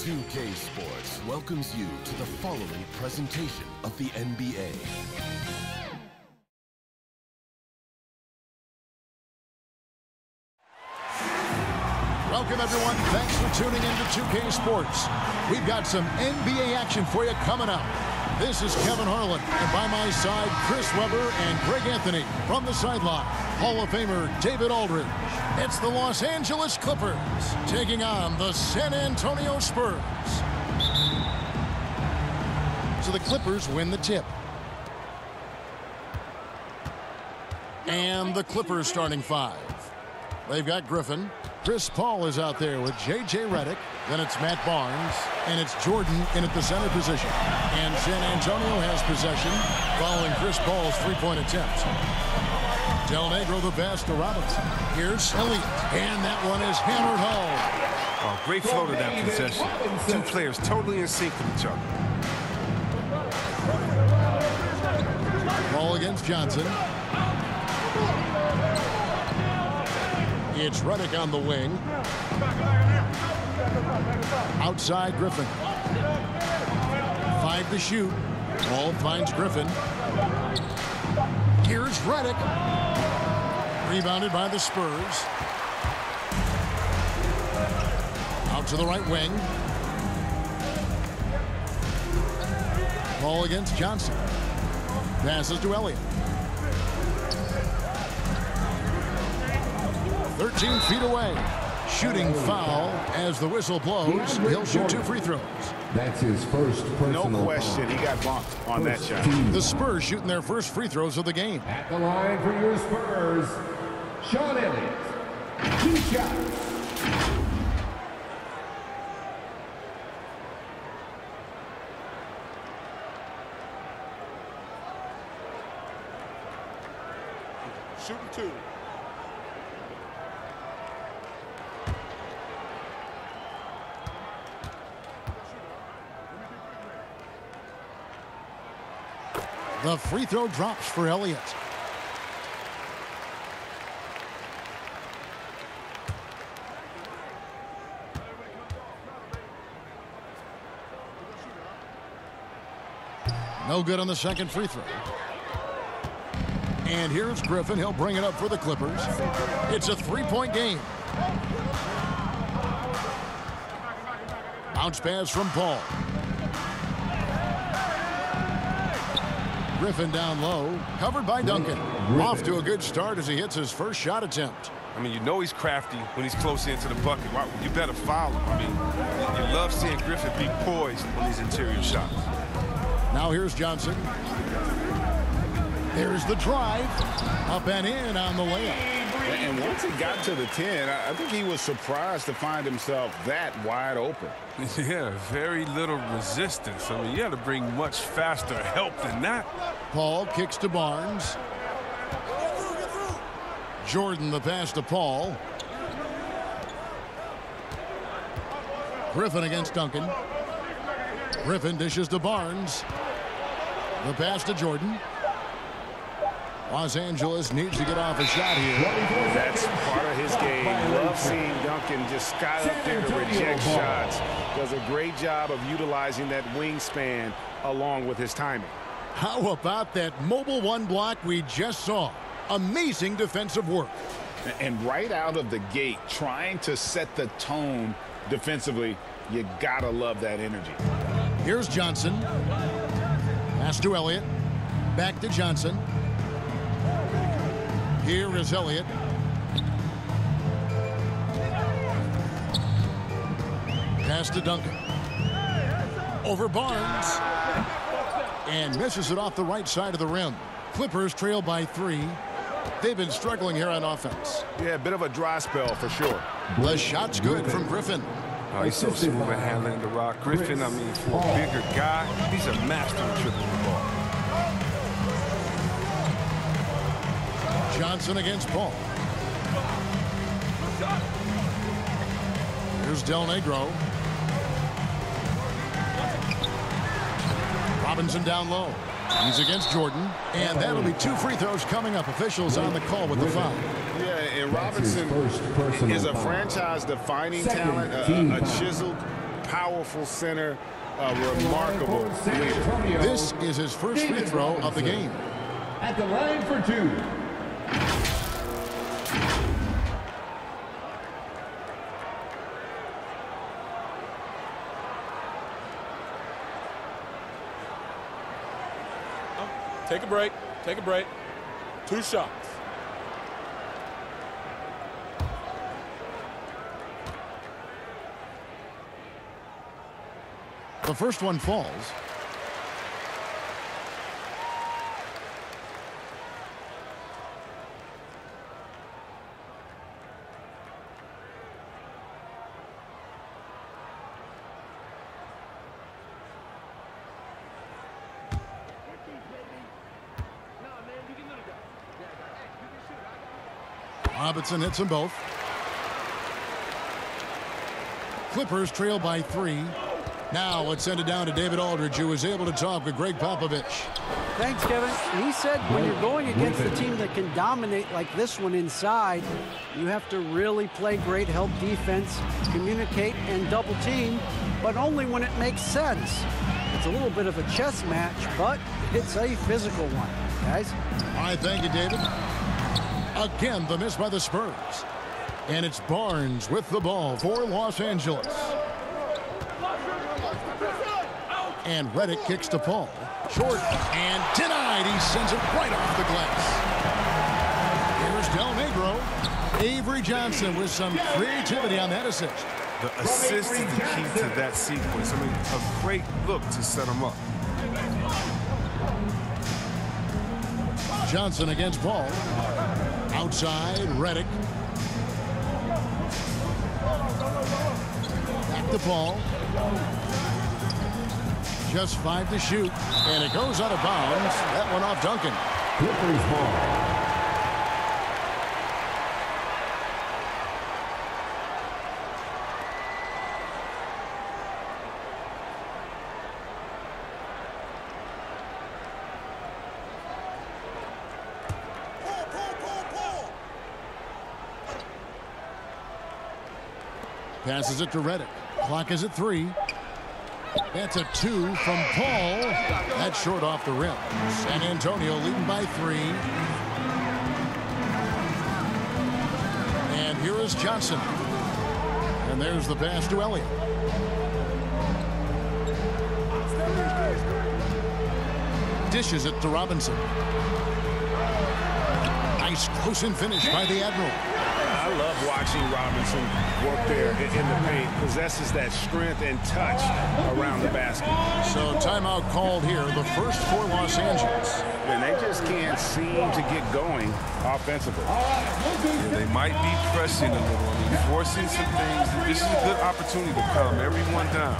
2K Sports welcomes you to the following presentation of the NBA. Welcome, everyone. Thanks for tuning in to 2K Sports. We've got some NBA action for you coming up. This is Kevin Harlan, and by my side, Chris Webber and Greg Anthony. From the sideline, Hall of Famer David Aldridge. It's the Los Angeles Clippers taking on the San Antonio Spurs. So the Clippers win the tip. And the Clippers starting five. They've got Griffin. Chris Paul is out there with J.J. Redick. Then it's Matt Barnes. And it's Jordan in at the center position. And San Antonio has possession following Chris Paul's three-point attempt. Del Negro the pass to Robinson. Here's Elliott. And that one is hammered home. Oh, great flow to that possession. Two players totally in sync with each other. Ball against Johnson. It's Redick on the wing. Outside Griffin. 5 to shoot. Ball finds Griffin. Here's Redick. Rebounded by the Spurs. Out to the right wing. Ball against Johnson. Passes to Elliott. 13 feet away. Shooting foul as the whistle blows. He'll shoot 2 free throws. That's his first personal No question, he got bumped on that shot. The Spurs shooting their first free throws of the game. At the line for your Spurs, Sean Elliott. 2 shots. Shooting 2. The free throw drops for Elliott. No good on the second free throw. And here's Griffin. He'll bring it up for the Clippers. It's a 3-point game. Bounce pass from Paul. Griffin down low, covered by Duncan. Off to a good start as he hits his first shot attempt. I mean, you know he's crafty when he's close into the bucket. You better foul him. I mean, you love seeing Griffin be poised on these interior shots. Now here's Johnson. There's the drive. Up and in on the layup. And once he got to the 10, I think he was surprised to find himself that wide open. Yeah, very little resistance. I mean, you had to bring much faster help than that. Paul kicks to Barnes. Jordan the pass to Paul. Griffin against Duncan. Griffin dishes to Barnes. The pass to Jordan. Los Angeles needs to get off a shot here. That's part of his game. Love seeing Duncan just sky up there to reject shots. Does a great job of utilizing that wingspan along with his timing. How about that mobile one block we just saw? Amazing defensive work. And right out of the gate, trying to set the tone defensively, you gotta love that energy. Here's Johnson. Pass to Elliott. Back to Johnson. Here is Elliott. Pass to Duncan. Over Barnes. And misses it off the right side of the rim. Clippers trail by 3. They've been struggling here on offense. Yeah, a bit of a dry spell for sure. The shot's good from Griffin. Oh, he's so smooth at handling the rock. Griffin, I mean, for a bigger guy, he's a master of dribbling the ball. Johnson against Paul. Here's Del Negro. Robinson down low. He's against Jordan. And that'll be 2 free throws coming up. Officials on the call with the foul. Yeah, and Robinson is a franchise-defining talent, a chiseled powerful center, a remarkable leader. This is his first free throw of the game. At the line for two. Take a break. Take a break. 2 shots. The first one falls. Robinson hits them both. Clippers trail by 3. Now let's send it down to David Aldridge, who was able to talk with Greg Popovich. Thanks, Kevin. He said when you're going against a team that can dominate like this one inside, you have to really play great help defense, communicate, and double team, but only when it makes sense. It's a little bit of a chess match, but it's a physical one, guys. All right, thank you, David. Again, the miss by the Spurs. And it's Barnes with the ball for Los Angeles. And Redick kicks to Paul. Short and denied. He sends it right off the glass. Here's Del Negro. Avery Johnson with some creativity on that assist. The assist is the key to that sequence. I mean, a great look to set him up. Johnson against Paul. Outside, Redick. Back to Paul. Just 5 to shoot, and it goes out of bounds. That one off Duncan. Clippers ball. Passes it to Redick. Clock is at 3. That's a 2 from Paul. That's short off the rim. San Antonio leading by 3. And here is Johnson. And there's the pass to Elliott. Dishes it to Robinson. Nice close-in finish by the Admiral. I love watching Robinson work there in the paint. Possesses that strength and touch around the basket. So timeout called here, the first for Los Angeles. And they just can't seem to get going offensively. Yeah, they might be pressing a little, I mean, forcing some things. This is a good opportunity to calm everyone down.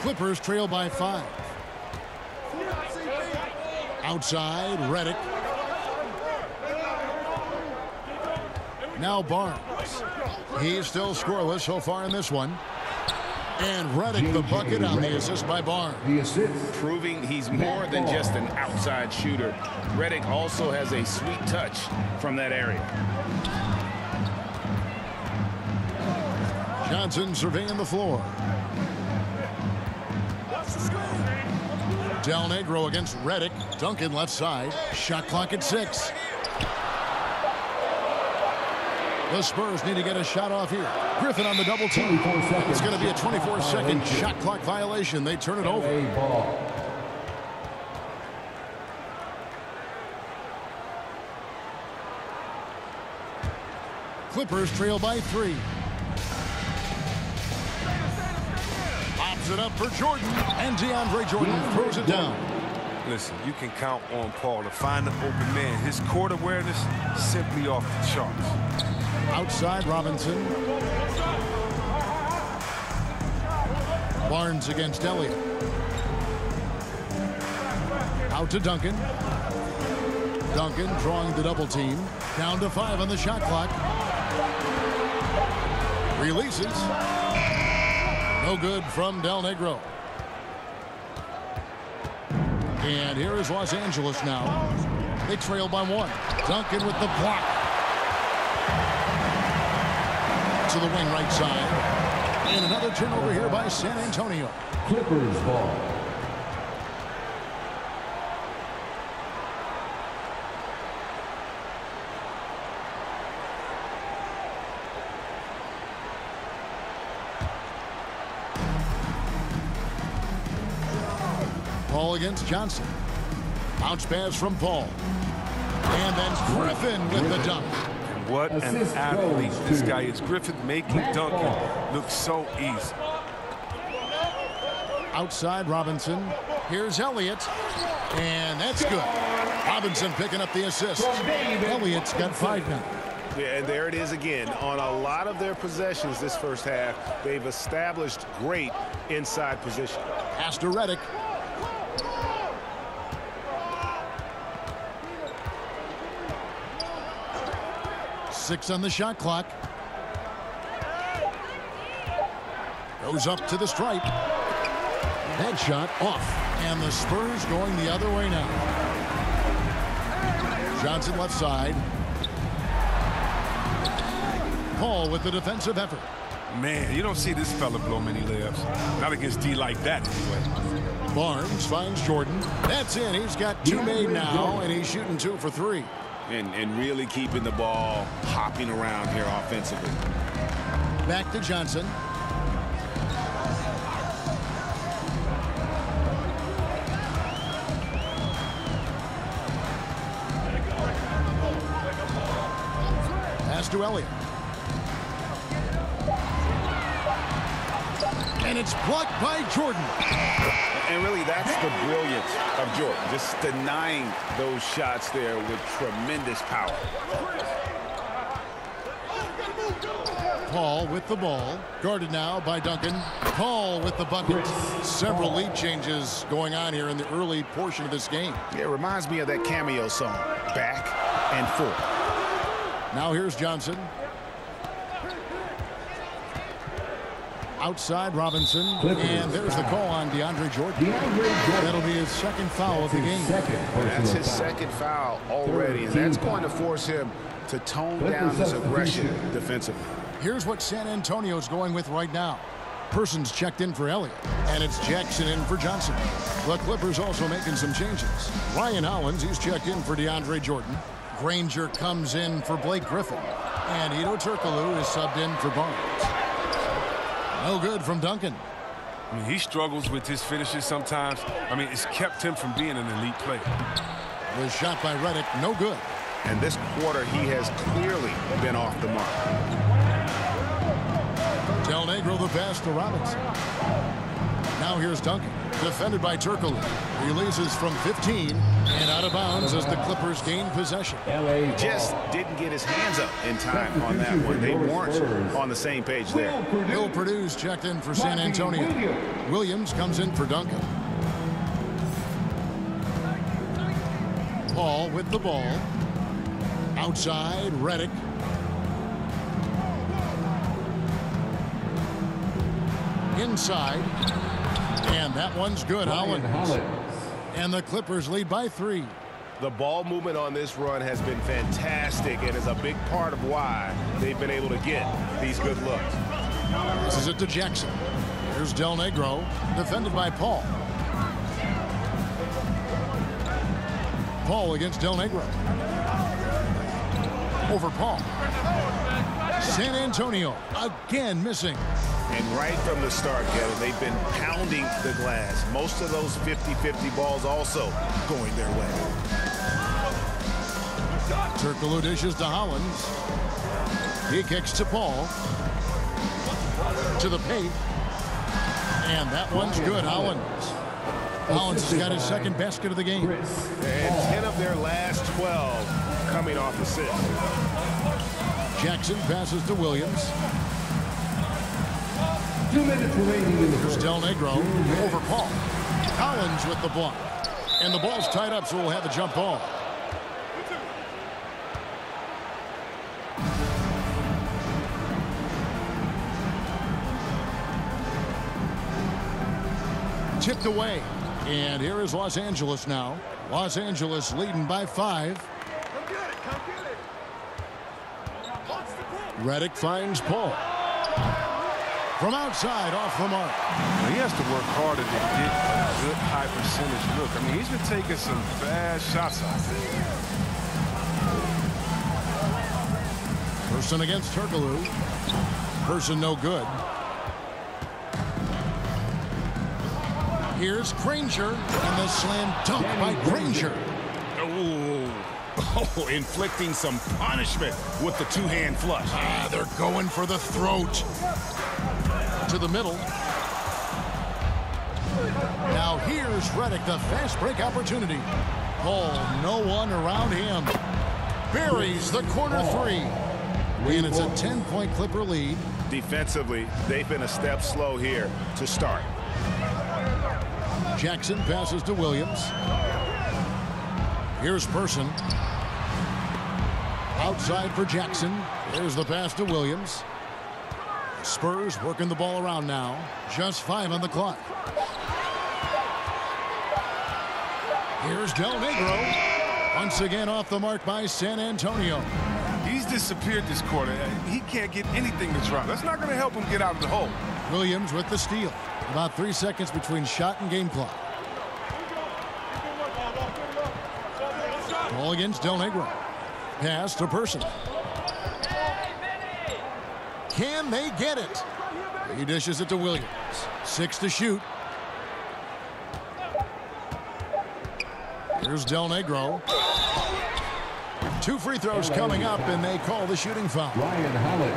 Clippers trail by 5. Outside, Redick. Now Barnes. He's still scoreless so far in this one. And Redick the bucket on the assist by Barnes. The assist. Proving he's more than just an outside shooter. Redick also has a sweet touch from that area. Johnson surveying the floor. Del Negro against Redick. Duncan left side. Shot clock at 6. The Spurs need to get a shot off here. Griffin on the double team. It's going to be a 24-second shot clock violation. They turn it over. Clippers trail by 3. Pops it up for Jordan, and DeAndre Jordan throws it down. Listen, you can count on Paul to find the open man. His court awareness simply off the charts. Outside Robinson. Barnes against Elliott. Out to Duncan. Duncan drawing the double team. Down to 5 on the shot clock. Releases. No good from Del Negro. And here is Los Angeles now. They trail by 1. Duncan with the block. To the wing right side. And another turnover here by San Antonio. Clippers ball. Paul against Johnson. Bounce pass from Paul. And then Griffin with the dunk. What an athlete this guy is. Griffin making Duncan look so easy. Outside Robinson. Here's Elliott. And that's good. Robinson picking up the assist. Elliott's got 5 now. Yeah, and there it is again. On a lot of their possessions this first half, they've established great inside position. Pass to Redick. Six on the shot clock. Goes up to the stripe. Headshot off. And the Spurs going the other way now. Johnson left side. Paul with the defensive effort. Man, you don't see this fella blow many layups. Not against D like that, anyway. Barnes finds Jordan. That's in. He's got 2 made now, and he's shooting 2 for 3. And really keeping the ball hopping around here offensively. Back to Johnson. Pass to Elliott. And it's blocked by Jordan. And really, that's the brilliance of Jordan, just denying those shots there with tremendous power. Paul with the ball, guarded now by Duncan. Paul with the bucket. Several lead changes going on here in the early portion of this game. Yeah, it reminds me of that cameo song, Back and Forth. Now here's Johnson. Outside Robinson, and there's the call on DeAndre Jordan. That'll be his second foul of the game. That's his second foul already, and that's going to force him to tone down his aggression defensively. Here's what San Antonio's going with right now. Person's checked in for Elliott, and it's Jackson in for Johnson. The Clippers also making some changes. Ryan Hollins, he's checked in for DeAndre Jordan. Granger comes in for Blake Griffin, and Ito Turkoglu is subbed in for Barnes. No good from Duncan. I mean, he struggles with his finishes sometimes. I mean, it's kept him from being an elite player. The shot by Redick, no good. And this quarter, he has clearly been off the mark. Del Negro the pass to Robinson. Now here's Duncan, defended by Turkoglu. Releases from 15 and out of bounds as the Clippers gain possession. Just didn't get his hands up in time on that one. They weren't on the same page there. Will Purdue's checked in for San Antonio. Williams comes in for Duncan. Paul with the ball. Outside, Redick. Inside. And that one's good. Hollins. And the Clippers lead by 3. The ball movement on this run has been fantastic and is a big part of why they've been able to get these good looks. This is it to Jackson. Here's Del Negro, defended by Paul. Paul against Del Negro. Over Paul. San Antonio again missing. And right from the start, Kevin, they've been pounding the glass. Most of those 50-50 balls also going their way. Turkoglu dishes to Hollins. He kicks to Paul. To the paint. And that one's good, Hollins. Hollins has got his second basket of the game. And 10 of their last 12 coming off assists. Jackson passes to Williams. 2 minutes remaining in the Here's first. Del Negro over Paul. Hollins with the block. And the ball's tied up, so we'll have a jump ball. Tipped away. And here is Los Angeles now. Los Angeles leading by 5. Redick finds Paul. From outside, off the mark. He has to work harder to get a good high percentage look. I mean, he's been taking some bad shots out there. Person against Turkoglu. Person no good. Here's Granger, and the slam dunk by Granger. Oh, inflicting some punishment with the two-hand flush. They're going for the throat. To the middle. Now here's Redick, the fast break opportunity. Paul, no one around him. Buries the corner three. And it's a 10-point Clipper lead. Defensively, they've been a step slow here to start. Jackson passes to Williams. Here's Person. Outside for Jackson. There's the pass to Williams. Spurs working the ball around now. Just 5 on the clock. Here's Del Negro. Once again off the mark by San Antonio. He's disappeared this quarter. He can't get anything to drop. That's not going to help him get out of the hole. Williams with the steal. About 3 seconds between shot and game clock. Ball against Del Negro. Pass to Person. Can they get it? He dishes it to Williams. 6 to shoot. Here's Del Negro. 2 free throws coming up, and they call the shooting foul. Ryan Hollins.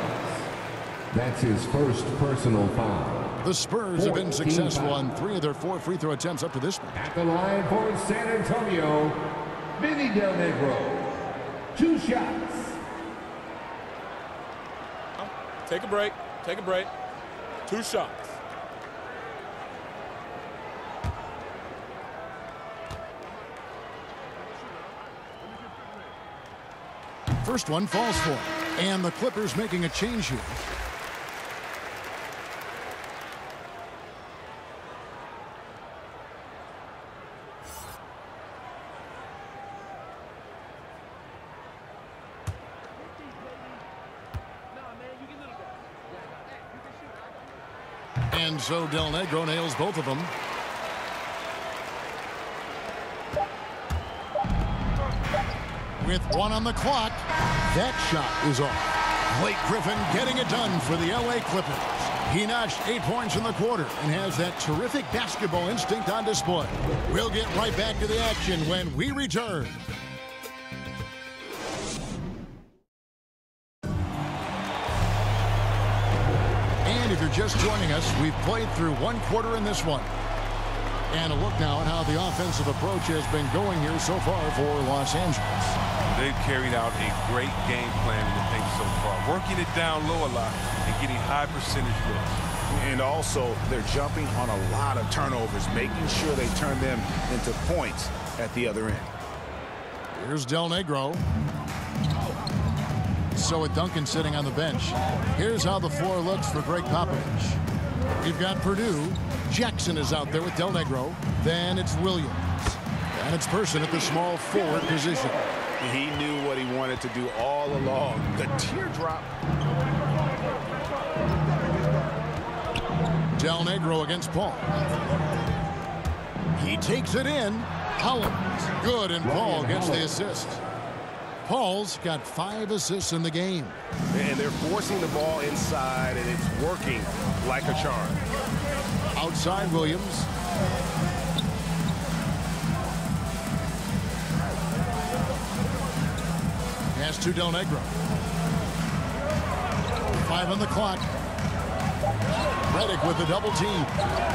That's his first personal foul. The Spurs have been successful on 3 of their 4 free throw attempts up to this point. At the line for San Antonio, Vinny Del Negro. 2 shots. Take a break. Take a break. 2 shots. First one falls for him. And the Clippers making a change here. And so Del Negro nails both of them. With 1 on the clock, that shot is off. Blake Griffin getting it done for the LA Clippers. He notched 8 points in the quarter and has that terrific basketball instinct on display. We'll get right back to the action when we return. And if you're just joining us, we've played through 1 quarter in this one. And a look now at how the offensive approach has been going here so far for Los Angeles. They've carried out a great game plan in the paint so far, working it down low a lot and getting high percentage looks. And also, they're jumping on a lot of turnovers, making sure they turn them into points at the other end. Here's Del Negro. So with Duncan sitting on the bench, here's how the floor looks for Greg Popovich. We've got Purdue. Jackson is out there with Del Negro. Then it's Williams. And it's Person at the small forward position. He knew what he wanted to do all along. The teardrop. Del Negro against Paul. He takes it in. Hollins. Good, and Paul gets the assist. Paul's got 5 assists in the game. And they're forcing the ball inside, and it's working like a charm. Outside Williams. to Del Negro. 5 on the clock. Reddick with the double team.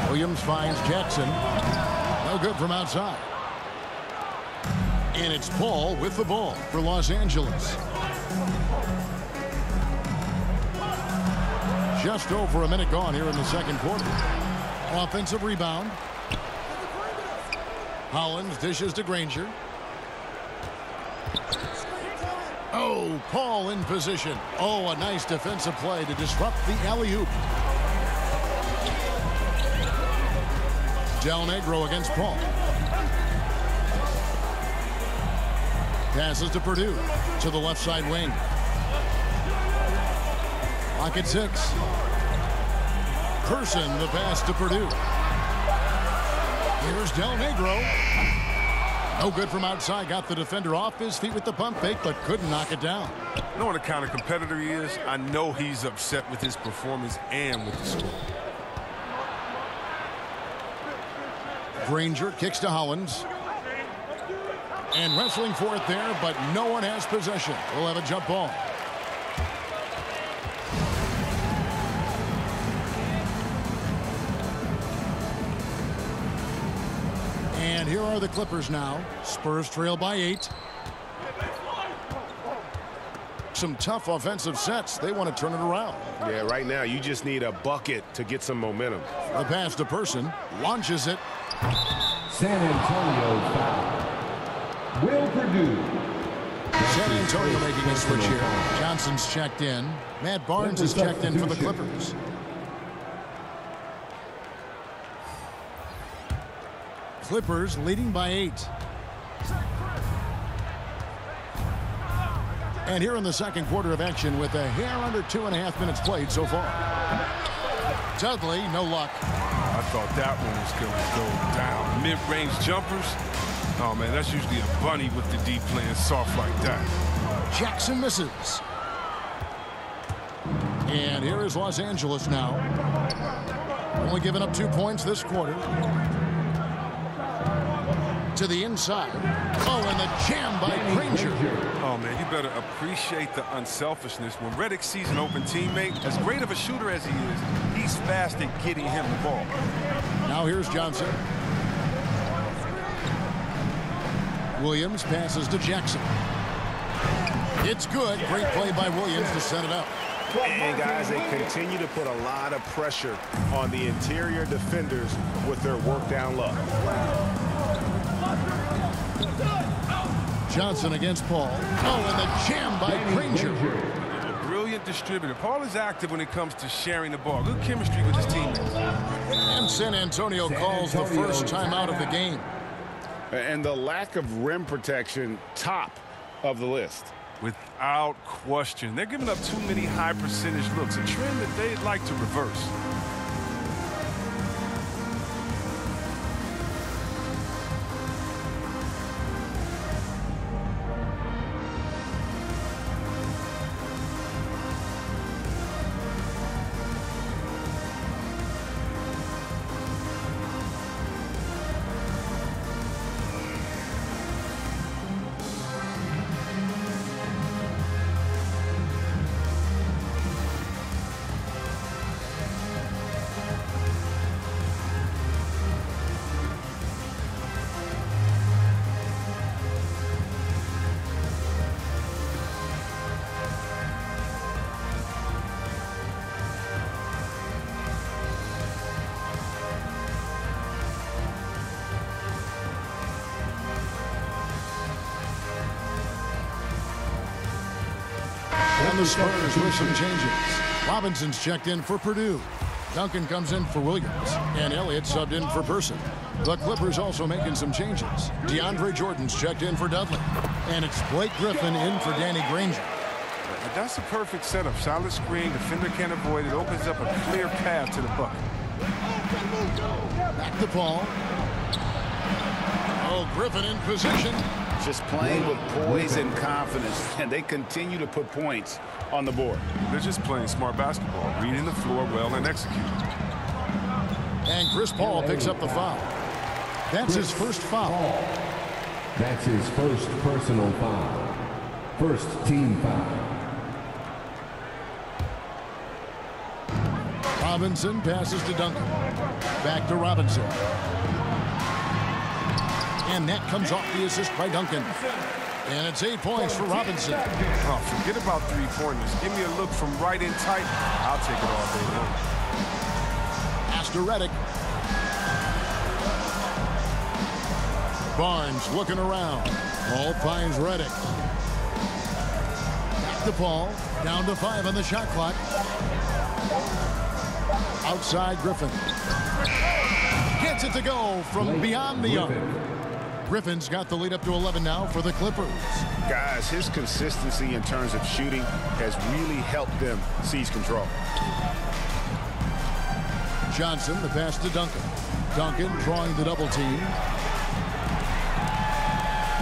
Williams finds Jackson. No good from outside. And it's Paul with the ball for Los Angeles. Just over a minute gone here in the second quarter. Offensive rebound. Hollins dishes to Granger. Oh, Paul in position. Oh, a nice defensive play to disrupt the alley-oop. Del Negro against Paul. Passes to Purdue to the left side wing. Clock at 6. Person the pass to Purdue. Here's Del Negro. No good from outside. Got the defender off his feet with the pump fake, but couldn't knock it down. You know what kind of competitor he is? I know he's upset with his performance and with the score. Granger kicks to Hollins. And wrestling for it there, but no one has possession. We'll have a jump ball. And here are the Clippers now. Spurs trail by 8. Some tough offensive sets. They want to turn it around. Yeah, right now you just need a bucket to get some momentum. The pass to Person. Launches it. San Antonio foul. Will Purdue. San Antonio making a switch here. Johnson's checked in. Matt Barnes is checked in for the Clippers. Clippers leading by 8. And here in the second quarter of action with a hair under 2.5 minutes played so far. Dudley, no luck. I thought that one was going to go down. Mid-range jumpers. Oh, man, that's usually a bunny with the deep playing soft like that. Jackson misses. And here is Los Angeles now. Only giving up 2 points this quarter. To the inside. Oh, and the jam by Granger. Oh, man, you better appreciate the unselfishness. When Reddick sees an open teammate, as great of a shooter as he is, he's fast at getting him the ball. Now here's Johnson. Williams passes to Jackson. It's good. Great play by Williams to set it up. And guys, they continue to put a lot of pressure on the interior defenders with their work down low. Johnson against Paul. Oh, and the jam by Granger. A brilliant distributor. Paul is active when it comes to sharing the ball. Good chemistry with his teammates. And San Antonio calls the first timeout of the game. And the lack of rim protection, top of the list. Without question. They're giving up too many high percentage looks, a trend that they'd like to reverse. And the Spurs with some changes. Robinson's checked in for Purdue. Duncan comes in for Williams. And Elliott subbed in for Person. The Clippers also making some changes. DeAndre Jordan's checked in for Dudley. And it's Blake Griffin in for Danny Granger. That's a perfect setup. Solid screen. Defender can't avoid it. Opens up a clear path to the bucket. Back to Paul. Oh, Griffin in position. Just playing with poise and confidence, and they continue to put points on the board. They're just playing smart basketball, reading the floor well and executing. And Chris Paul picks up the foul. That's his first foul. That's his first personal foul. First team foul. Robinson passes to Duncan. Back to Robinson. And that comes off the assist by Duncan. And it's 8 points for Robinson. Oh, forget about three-pointers. Give me a look from right in tight. I'll take it all day long. Pass to Redick. Barnes looking around. Paul finds Redick. Back to Paul. Down to 5 on the shot clock. Outside Griffin. Gets it to go from beyond the arc. Griffin's got the lead up to 11 now for the Clippers. Guys, his consistency in terms of shooting has really helped them seize control. Johnson, the pass to Duncan. Duncan drawing the double team.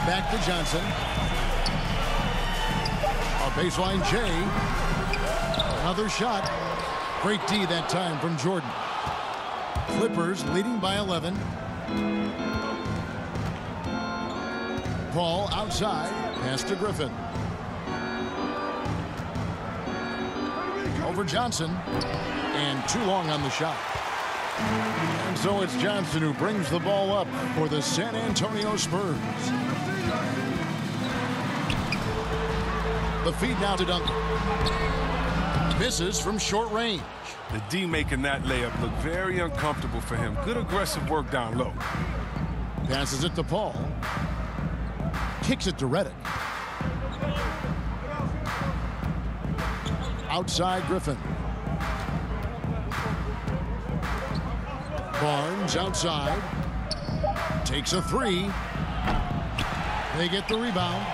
Back to Johnson. A baseline J. Another shot. Great D that time from Jordan. Clippers leading by 11. Paul outside. Pass to Griffin. Over Johnson. And too long on the shot. And so it's Johnson who brings the ball up for the San Antonio Spurs. The feed now to Duncan. Misses from short range. The D making that layup look very uncomfortable for him. Good aggressive work down low. Passes it to Paul. Kicks it to Redick. Outside Griffin. Barnes outside. Takes a three. They get the rebound.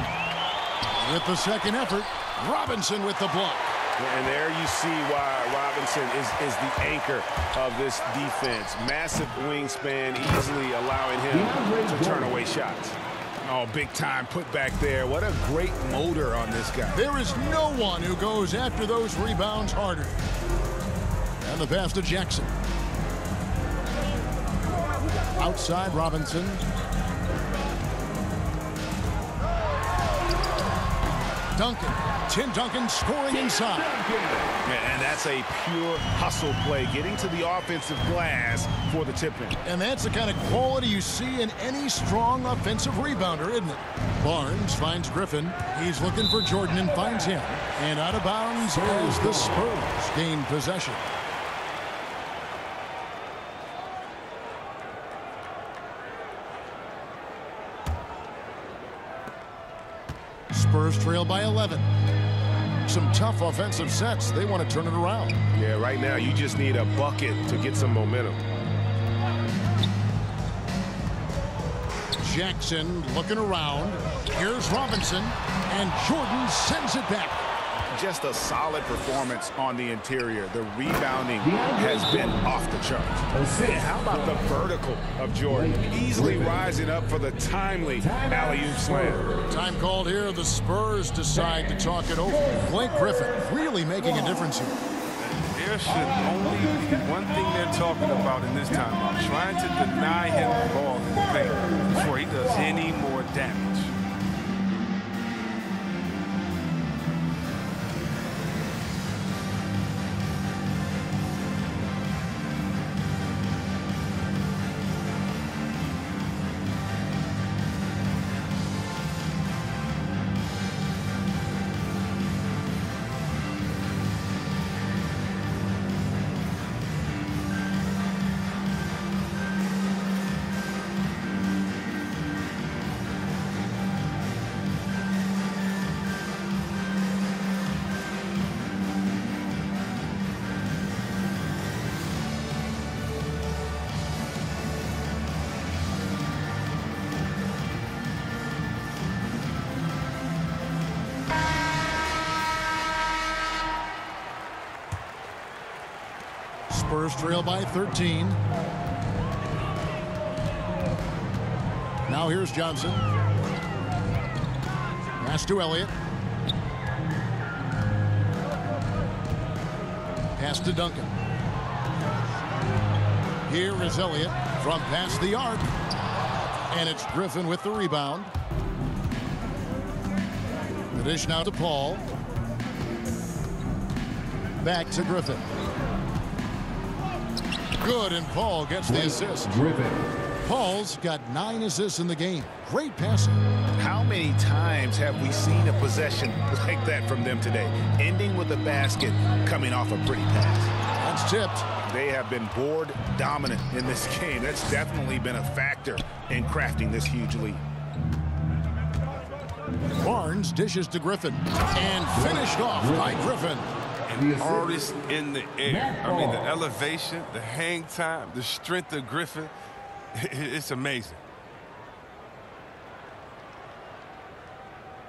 With the second effort, Robinson with the block. And there you see why Robinson is the anchor of this defense. Massive wingspan, easily allowing him to turn away shots. Oh, big time put back there. What a great motor on this guy. There is no one who goes after those rebounds harder. And the pass to Jackson. Outside Robinson. Duncan. Tim Duncan scoring inside. And that's a pure hustle play, getting to the offensive glass for the tip-in. And that's the kind of quality you see in any strong offensive rebounder, isn't it? Barnes finds Griffin. He's looking for Jordan and finds him. And out of bounds as the Spurs gain possession. Spurs trail by 11. Some tough offensive sets. They want to turn it around. Yeah, right now you just need a bucket to get some momentum. Jackson looking around. Here's Robinson, and Jordan sends it back. Just a solid performance on the interior. The rebounding has been off the charts. And how about the vertical of Jordan? Easily rising up for the timely alley-oop slam. Time called here. The Spurs decide to talk it over. Blake Griffin really making a difference here. There should only be one thing they're talking about in this timeout. Trying to deny him the ball in the paint before he does any more damage. Spurs trail by 13. Now here's Johnson. Pass to Elliott. Pass to Duncan. Here is Elliott from past the arc. And it's Griffin with the rebound. The dish now to Paul. Back to Griffin. Good, and Paul gets the assist. Griffin. Paul's got 9 assists in the game. Great passing. How many times have we seen a possession like that from them today? Ending with a basket, coming off a pretty pass. That's tipped. They have been board dominant in this game. That's definitely been a factor in crafting this huge lead. Barnes dishes to Griffin. And finished off by Griffin. Artist in the air. I mean, the elevation, the hang time, the strength of Griffin, it's amazing.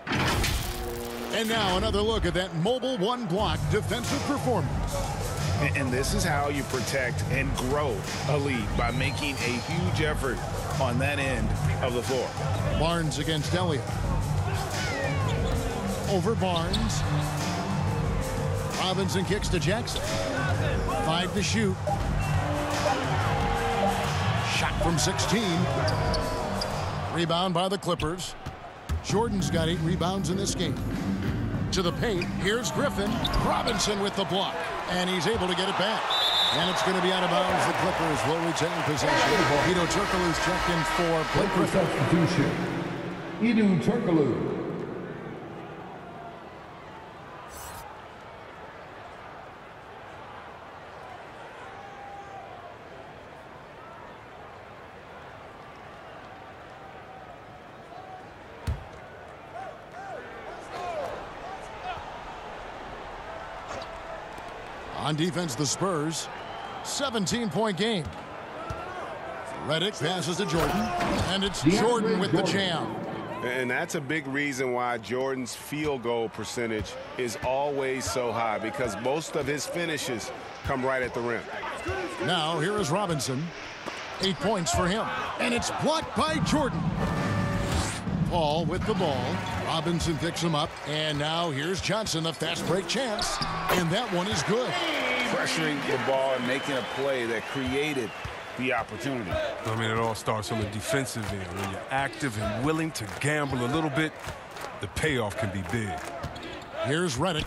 And now another look at that mobile one-block defensive performance. And this is how you protect and grow a lead, by making a huge effort on that end of the floor. Barnes against Elliott. Over Barnes. Robinson kicks to Jackson. 5 to shoot. Shot from 16. Rebound by the Clippers. Jordan's got 8 rebounds in this game. To the paint. Here's Griffin. Robinson with the block. And he's able to get it back. And it's going to be out of bounds. The Clippers will retain possession. Edo Turkoglu's checked in for Blake Griffin. Substitution. Edo Turkoglu. On defense, the Spurs. 17-point game. Redick passes to Jordan. And it's Jordan with the jam. And that's a big reason why Jordan's field goal percentage is always so high, because most of his finishes come right at the rim. Now, here is Robinson. 8 points for him. And it's blocked by Jordan. Paul with the ball. Robinson picks him up. And now here's Johnson, a fast break chance. And that one is good. Pressuring the ball and making a play that created the opportunity. I mean, it all starts on the defensive end. When you're active and willing to gamble a little bit, the payoff can be big. Here's Redick.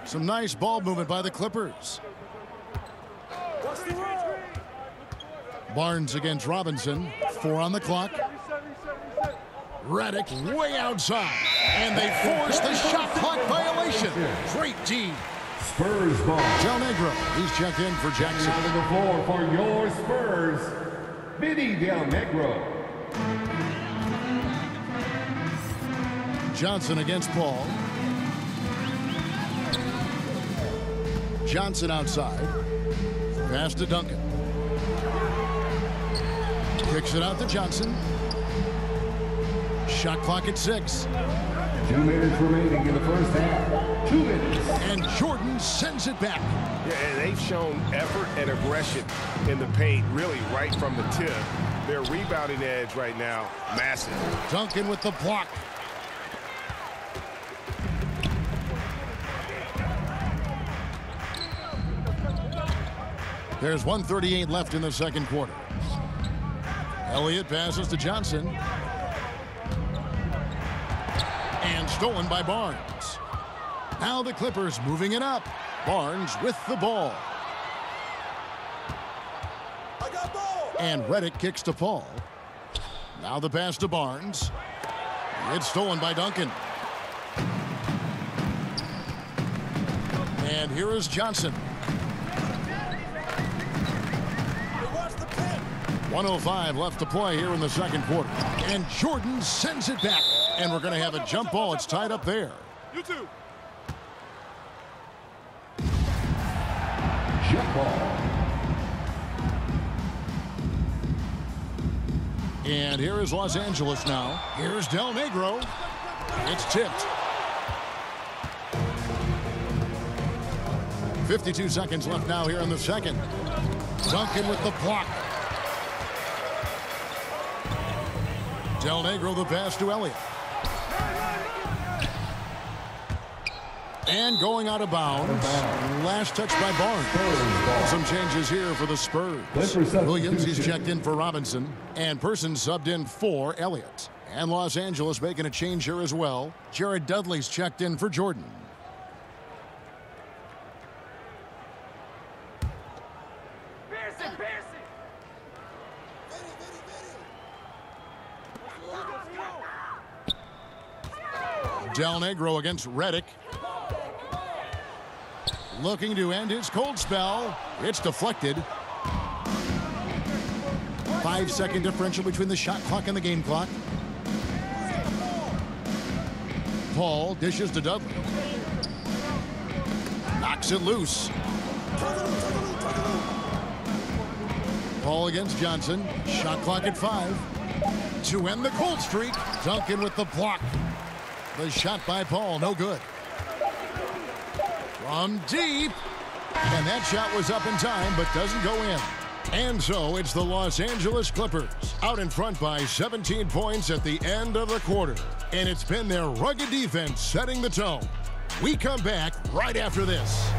Some nice ball movement by the Clippers. Barnes against Robinson. 4 on the clock. Redick way outside. And they force the shot clock violation. Great D. Spurs ball. Del Negro, he's checked in for Jackson. Out of the floor for your Spurs, Vinny Del Negro. Johnson against Paul. Johnson outside. Pass to Duncan. Kicks it out to Johnson. Shot clock at 6. 2 minutes remaining in the first half. 2 minutes. And Jordan sends it back. Yeah, and they've shown effort and aggression in the paint, really right from the tip. Their rebounding edge right now, massive. Duncan with the block. There's 1:38 left in the second quarter. Elliott passes to Johnson. And stolen by Barnes. Now the Clippers moving it up. Barnes with the ball. And Redick kicks to Paul. Now the pass to Barnes. It's stolen by Duncan. And here is Johnson. 1:05 left to play here in the second quarter. And Jordan sends it back. And we're going to have a jump ball. It's tied up there. You too. Jump ball. And here is Los Angeles now. Here's Del Negro. It's tipped. 52 seconds left now here in the second. Duncan with the block. Del Negro the pass to Elliott. And going out of bounds. Last touch by Barnes. Some changes here for the Spurs. Williams, he's checked in for Robinson. And Person subbed in for Elliott. And Los Angeles making a change here as well. Jared Dudley's checked in for Jordan. Del Negro against Redick. Looking to end his cold spell. It's deflected. 5-second differential between the shot clock and the game clock. Paul dishes to Dudley. Knocks it loose. Paul against Johnson. Shot clock at 5. To end the cold streak. Duncan with the block. The shot by Paul, no good. From deep. And that shot was up in time, but doesn't go in. And so it's the Los Angeles Clippers out in front by 17 points at the end of the quarter. And it's been their rugged defense setting the tone. We come back right after this.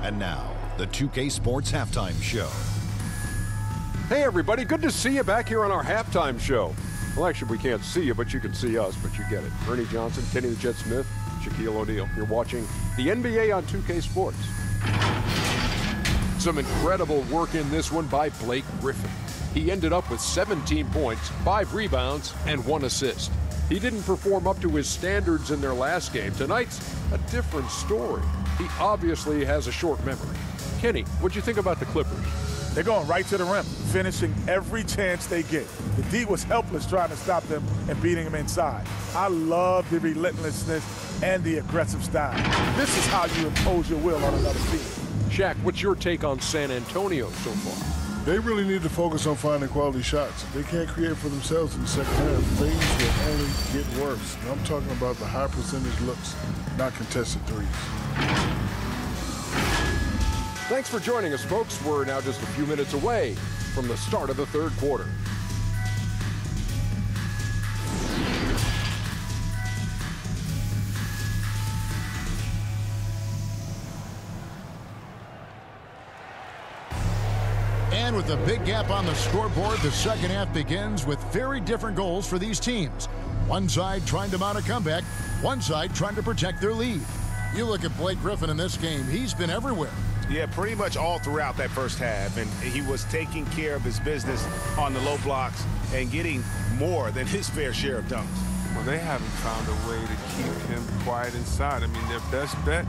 And now, the 2K Sports Halftime Show. Hey everybody, good to see you back here on our halftime show. Well, actually, we can't see you, but you can see us, but you get it. Ernie Johnson, Kenny the Jet Smith, Shaquille O'Neal. You're watching the NBA on 2K Sports. Some incredible work in this one by Blake Griffin. He ended up with 17 points, 5 rebounds, and 1 assist. He didn't perform up to his standards in their last game. Tonight's a different story. He obviously has a short memory. Kenny, what'd you think about the Clippers? They're going right to the rim, finishing every chance they get. The D was helpless trying to stop them and beating them inside. I love the relentlessness and the aggressive style. This is how you impose your will on another team. Shaq, what's your take on San Antonio so far? They really need to focus on finding quality shots. If they can't create for themselves in the second half, things will only get worse. And I'm talking about the high percentage looks, not contested threes. Thanks for joining us, folks. We're now just a few minutes away from the start of the third quarter. And with a big gap on the scoreboard, the second half begins with very different goals for these teams. One side trying to mount a comeback, one side trying to protect their lead. You look at Blake Griffin in this game, he's been everywhere. Yeah, pretty much all throughout that first half, and he was taking care of his business on the low blocks and getting more than his fair share of dunks. Well, they haven't found a way to keep him quiet inside. I mean, their best bet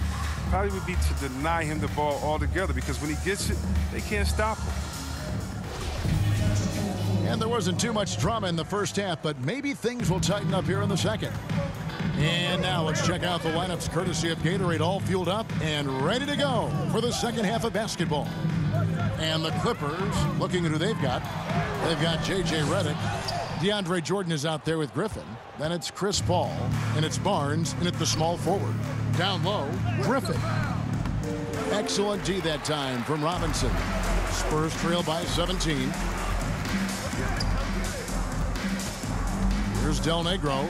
probably would be to deny him the ball altogether, because when he gets it, they can't stop him. And there wasn't too much drama in the first half, but maybe things will tighten up here in the second. And now let's check out the lineups courtesy of Gatorade, all fueled up and ready to go for the second half of basketball. And the Clippers, looking at who they've got. They've got J.J. Redick. DeAndre Jordan is out there with Griffin. Then it's Chris Paul, and it's Barnes, and it's the small forward. Down low, Griffin. Excellent D that time from Robinson. Spurs trail by 17. Here's Del Negro.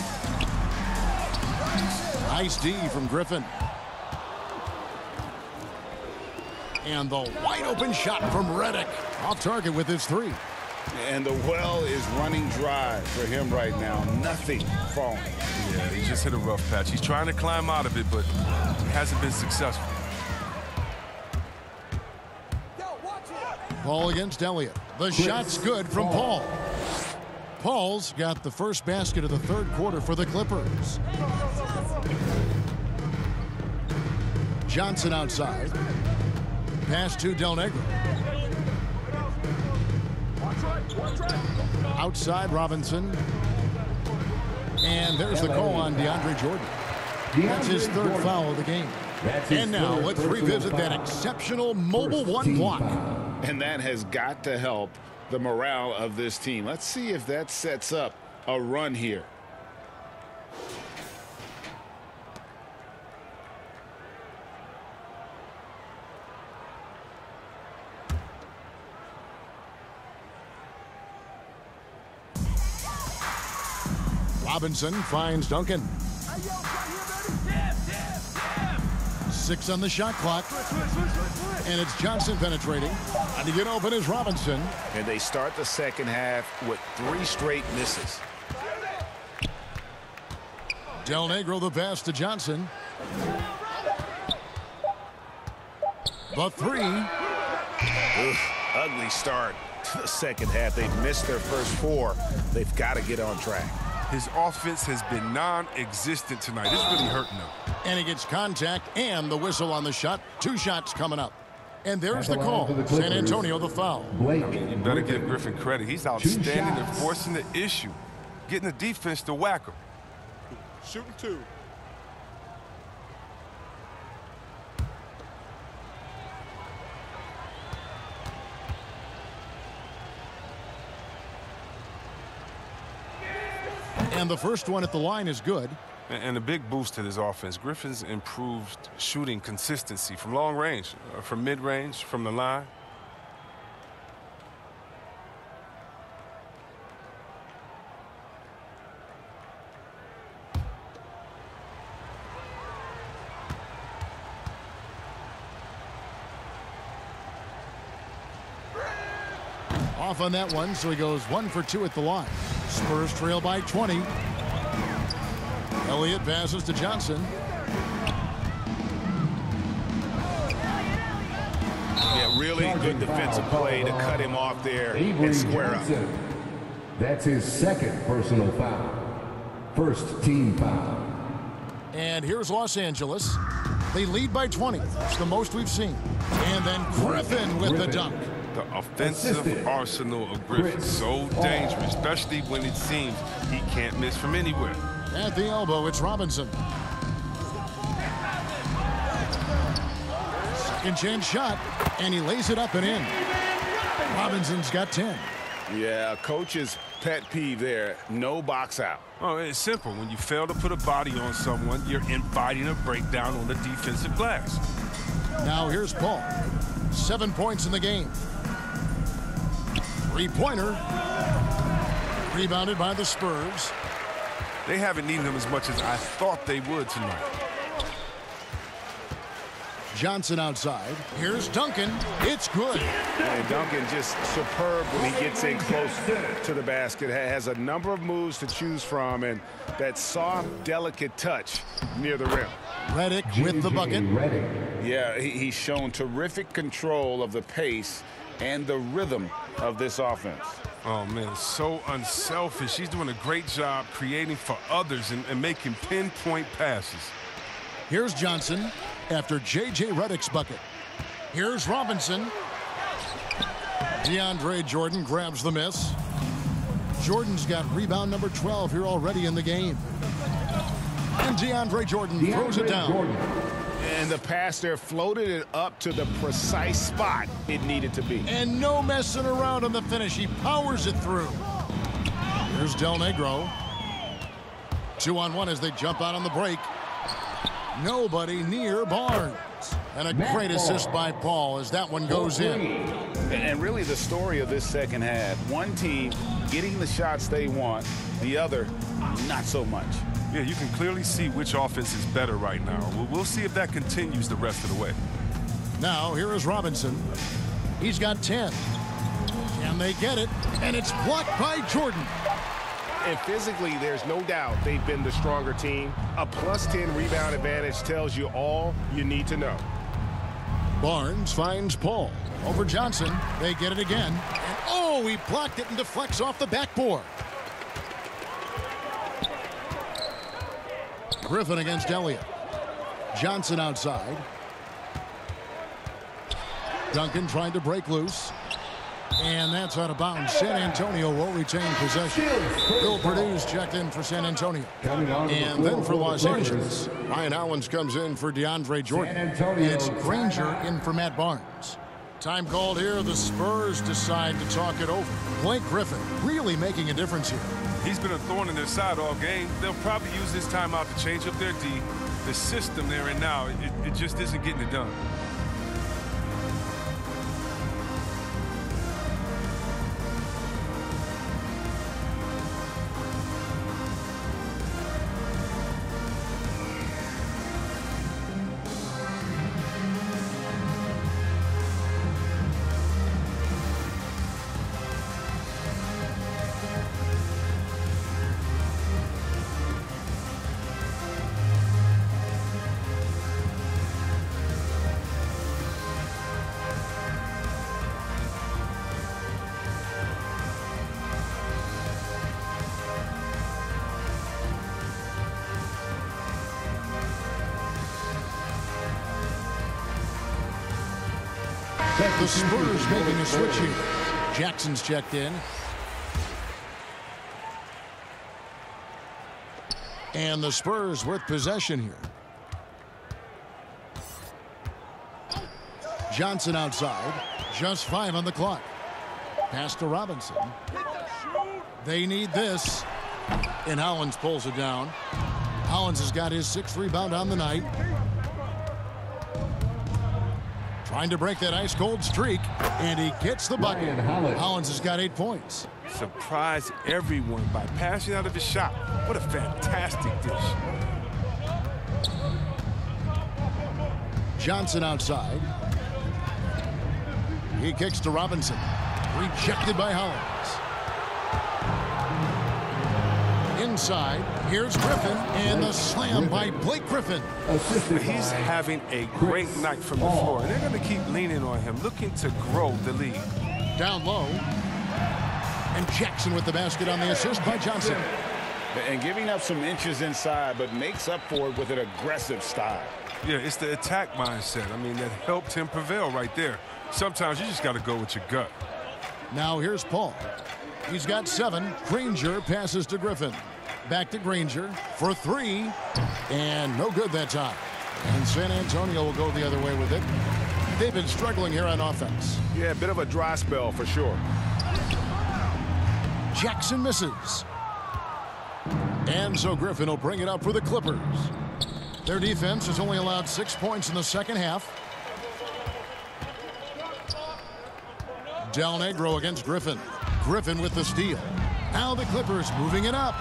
Nice D from Griffin. And the wide open shot from Redick. Off target with his 3. And the well is running dry for him right now. Nothing falling. Yeah, he just hit a rough patch. He's trying to climb out of it, but hasn't been successful. Paul against Elliott. The shot's good from Paul. Paul's got the first basket of the third quarter for the Clippers. Johnson outside. Pass to Del Negro. Outside Robinson. And there's the call on DeAndre Jordan. That's his third foul of the game. And now let's revisit that exceptional mobile one block. And that has got to help the morale of this team. Let's see if that sets up a run here. Robinson finds Duncan. 6 on the shot clock. And it's Johnson penetrating. And to get open is Robinson. And they start the second half with 3 straight misses. Del Negro the pass to Johnson. The 3. Ugly start to the second half. They've missed their first 4. They've got to get on track. His offense has been non-existent tonight. It's really hurting them. And he gets contact and the whistle on the shot. 2 shots coming up. And there's the call. San Antonio the foul. You better give Griffin credit. He's outstanding at forcing the issue, getting the defense to whack him. Shooting 2. And the first one at the line is good. And a big boost to this offense. Griffin's improved shooting consistency from long range, from mid-range, from the line. Off on that one, so he goes 1 for 2 at the line. Spurs trail by 20. Elliott passes to Johnson. Yeah, really good defensive play to cut him off there and square up. That's his second personal foul. First team foul. And here's Los Angeles. They lead by 20. It's the most we've seen. And then Griffin with the dunk. The offensive arsenal of Griffin, so dangerous, especially when it seems he can't miss from anywhere. At the elbow, it's Robinson. Second chance shot, and he lays it up and in. Robinson's got 10. Yeah, coach's pet peeve there, no box out. Oh, it's simple. When you fail to put a body on someone, you're inviting a breakdown on the defensive glass. Now here's Paul. 7 points in the game. 3-pointer. Rebounded by the Spurs. They haven't needed him as much as I thought they would tonight. Johnson outside. Here's Duncan. It's good. And Duncan just superb when he gets in close to the basket. Has a number of moves to choose from, and that soft, delicate touch near the rim. Redick with the bucket. Yeah, he's shown terrific control of the pace and the rhythm of this offense. Oh, man, so unselfish. He's doing a great job creating for others and making pinpoint passes. Here's Johnson after J.J. Redick's bucket. Here's Robinson. DeAndre Jordan grabs the miss. Jordan's got rebound number 12 here already in the game. And DeAndre Jordan throws it down. And the pass there floated it up to the precise spot it needed to be. And no messing around on the finish. He powers it through. Here's Del Negro. 2-on-1 as they jump out on the break. Nobody near Barnes. And a great assist by Paul as that one goes in. And really the story of this second half, one team getting the shots they want, the other not so much. Yeah, you can clearly see which offense is better right now. We'll see if that continues the rest of the way. Now, here is Robinson. He's got 10. Can they get it? And it's blocked by Jordan. And physically, there's no doubt they've been the stronger team. A +10 rebound advantage tells you all you need to know. Barnes finds Paul. Over Johnson. They get it again. And oh, he blocked it and deflects off the backboard. Griffin against Elliott. Johnson outside. Duncan trying to break loose. And that's out of bounds. San Antonio will retain possession. Bill Purdue's checked in for San Antonio. And then for Los Angeles, Ryan Allens comes in for DeAndre Jordan. And it's Granger in for Matt Barnes. Time called here. The Spurs decide to talk it over. Blake Griffin really making a difference here. He's been a thorn in their side all game. They'll probably use this timeout to change up their D. The system they're in now, it just isn't getting it done. The Spurs making a switch here. Jackson's checked in. And the Spurs with possession here. Johnson outside. Just 5 on the clock. Pass to Robinson. They need this. And Hollins pulls it down. Hollins has got his 6th rebound on the night. Trying to break that ice-cold streak. And he gets the bucket. Hollins has got 8 points. Surprised everyone by passing out of his shot. What a fantastic dish. Johnson outside. He kicks to Robinson. Rejected by Hollins. Inside, here's Griffin, and the slam by Blake Griffin. He's having a great night from the floor, and they're going to keep leaning on him, looking to grow the lead. Down low. And Jackson with the basket on the assist by Johnson. And giving up some inches inside, but makes up for it with an aggressive style. Yeah, it's the attack mindset. I mean, that helped him prevail right there. Sometimes you just got to go with your gut. Now here's Paul. He's got 7. Granger passes to Griffin. Back to Granger for 3. And no good that time. And San Antonio will go the other way with it. They've been struggling here on offense. Yeah, a bit of a dry spell for sure. Jackson misses. And so Griffin will bring it up for the Clippers. Their defense has only allowed 6 points in the second half. Del Negro against Griffin. Griffin with the steal. Now the Clippers moving it up.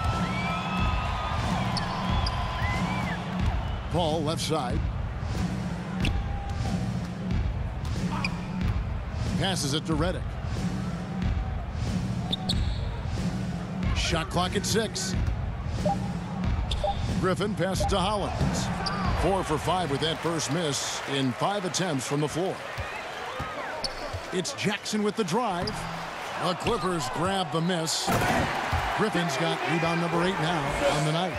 Paul left side. Passes it to Redick. Shot clock at 6. Griffin passes to Hollins. 4 for 5 with that first miss in 5 attempts from the floor. It's Jackson with the drive. The Clippers grab the miss. Griffin's got rebound number 8 now on the night.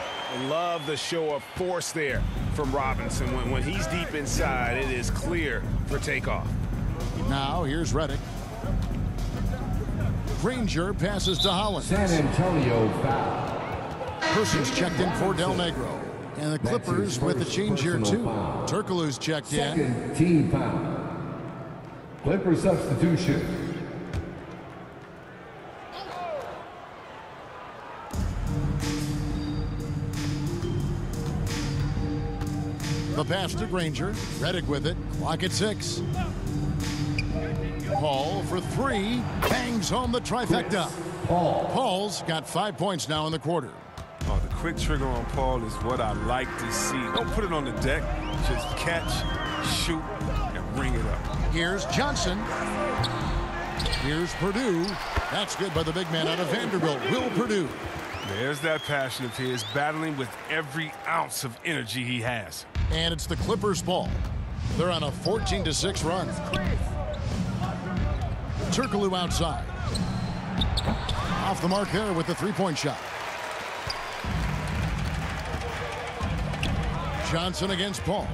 Love the show of force there from Robinson. When he's deep inside, it is clear for takeoff. Now here's Redick. Granger passes to Hollins. San Antonio foul. Person's checked in for Del Negro. And the Clippers with the change here too. Turkoglu's checked in. Second team foul. Clipper substitution. The pass to Granger. Redick with it. Clock at 6. Paul for 3. Bangs home the trifecta. Paul's got 5 points now in the quarter. Oh, the quick trigger on Paul is what I like to see. Don't put it on the deck. Just catch, shoot, and bring it up. Here's Johnson. Here's Purdue. That's good by the big man out of Vanderbilt, Will Purdue. There's that passion of his, battling with every ounce of energy he has. And it's the Clippers' ball. They're on a 14-6 run. Turkoglu outside. Off the mark there with the three-point shot. Johnson against Paul.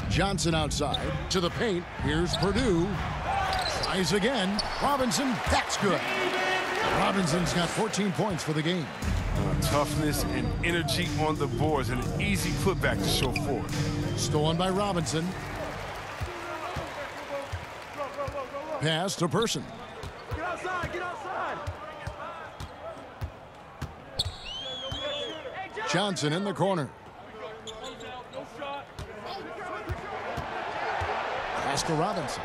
Johnson outside to the paint. Here's Purdue. Tries again. Robinson, that's good. Robinson's got 14 points for the game. Toughness and energy on the boards and an easy putback to show for it. Stolen by Robinson. Pass to Person. Get outside, get outside. Johnson in the corner. Pass to Robinson.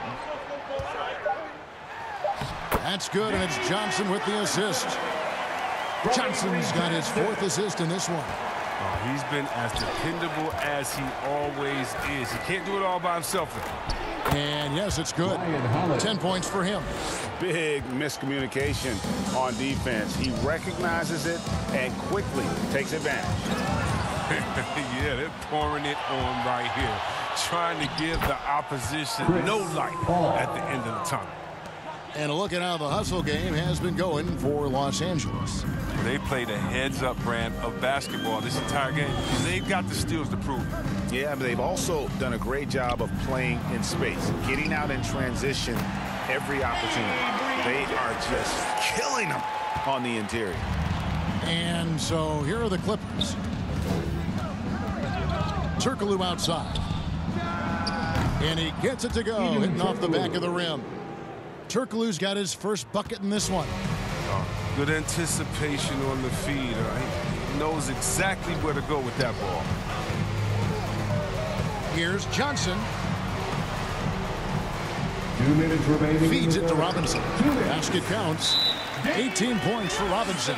That's good, and it's Johnson with the assist. Johnson's got his 4th assist in this one. Oh, he's been as dependable as he always is. He can't do it all by himself. And yes, it's good. 10 points for him. Big miscommunication on defense. He recognizes it and quickly takes advantage. Yeah, they're pouring it on right here, trying to give the opposition no light at the end of the tunnel. And a look at how the hustle game has been going for Los Angeles. They played a heads-up brand of basketball this entire game. They've got the steals to prove it. Yeah, but they've also done a great job of playing in space, getting out in transition every opportunity. They are just killing them on the interior. And so here are the Clippers. Turkoglu outside. And he gets it to go, hitting off the back of the rim. Turkoglu's got his first bucket in this one. Good anticipation on the feed. He knows exactly where to go with that ball. Here's Johnson. 2 minutes remaining. Feeds it to Robinson. Basket counts. 18 points for Robinson.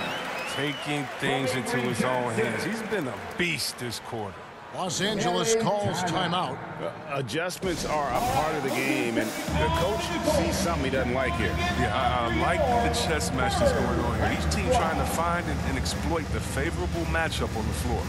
Taking things into his own hands. He's been a beast this quarter. Los Angeles calls timeout. Adjustments are a part of the game, and the coach sees something he doesn't like here. Yeah, I like the chess match that's going on here. Each team trying to find and exploit the favorable matchup on the floor.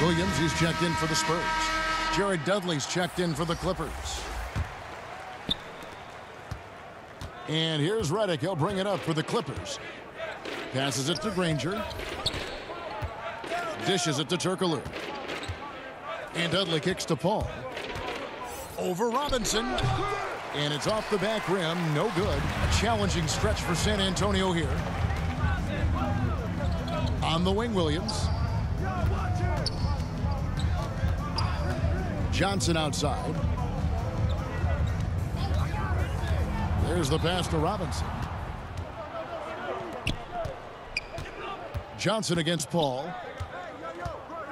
Williams, he's checked in for the Spurs. Jared Dudley's checked in for the Clippers. And here's Redick. He'll bring it up for the Clippers. Passes it to Granger. Dishes it to Turkoglu. And Dudley kicks to Paul. Over Robinson. And it's off the back rim. No good. A challenging stretch for San Antonio here. On the wing, Williams. Johnson outside. There's the pass to Robinson. Johnson against Paul.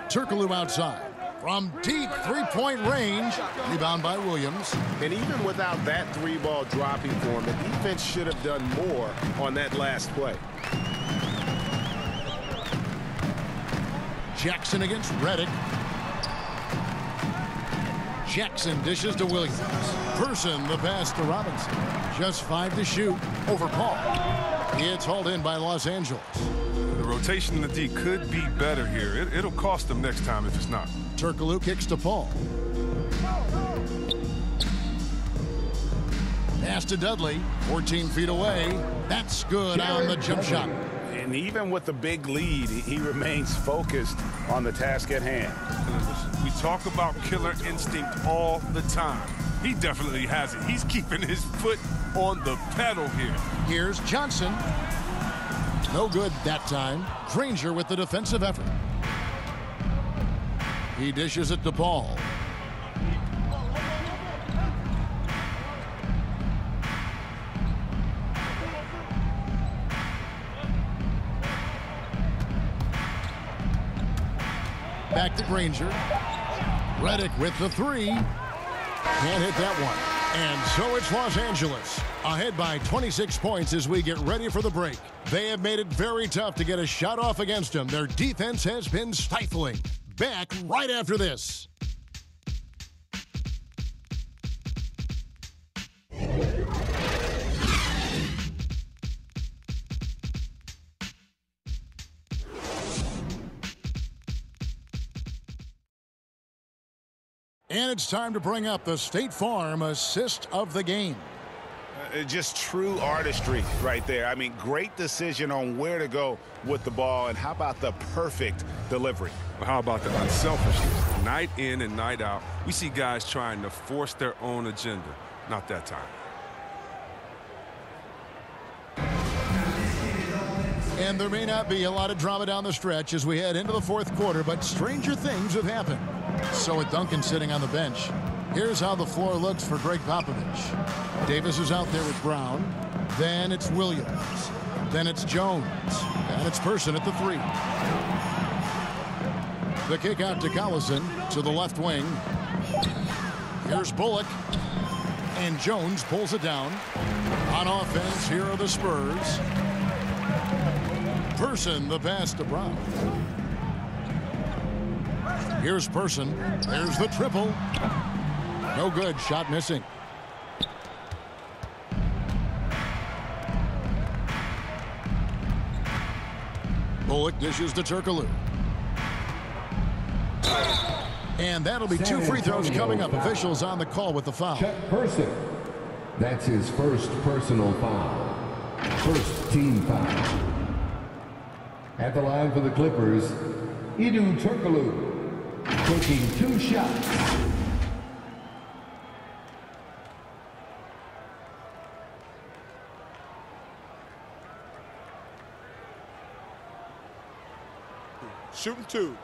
Turkoglu outside. From deep three-point range. Rebound by Williams. And even without that three-ball dropping for him, the defense should have done more on that last play. Jackson against Redick. Jackson dishes to Williams. Person the pass to Robinson. Just 5 to shoot over Paul. It's hauled in by Los Angeles. The rotation in the D could be better here. It'll cost them next time if it's not. Turkoglu kicks to Paul. Pass to Dudley. 14 feet away. That's good on the jump shot. And even with the big lead, he remains focused on the task at hand. We talk about killer instinct all the time. He definitely has it. He's keeping his foot on the pedal here. Here's Johnson. No good that time. Granger with the defensive effort. He dishes it to Paul. Back to Granger. Redick with the three. Can't hit that one. And so it's Los Angeles, ahead by 26 points as we get ready for the break. They have made it very tough to get a shot off against them. Their defense has been stifling. Back right after this. And it's time to bring up the State Farm assist of the game. Just true artistry right there. I mean, great decision on where to go with the ball, and how about the perfect delivery? How about the unselfishness? Night in and night out, we see guys trying to force their own agenda. Not that time. And there may not be a lot of drama down the stretch as we head into the fourth quarter, but stranger things have happened. So with Duncan sitting on the bench, Here's how the floor looks for Greg Popovich. Davis is out there with Brown. Then it's Williams. Then it's Jones. And it's Person at the 3. The kick out to Collison to the left wing. Here's Bullock. And Jones pulls it down. On offense, here are the Spurs. Person, the pass to Brown. Here's Person. There's the triple. No good. Shot missing. Bullock dishes to Turkoglu. And that'll be 2 free throws coming up. Officials on the call with the foul. Person. That's his first personal foul. First team foul. At the line for the Clippers, Idu Turkoglu taking 2 shots. Shooting 2.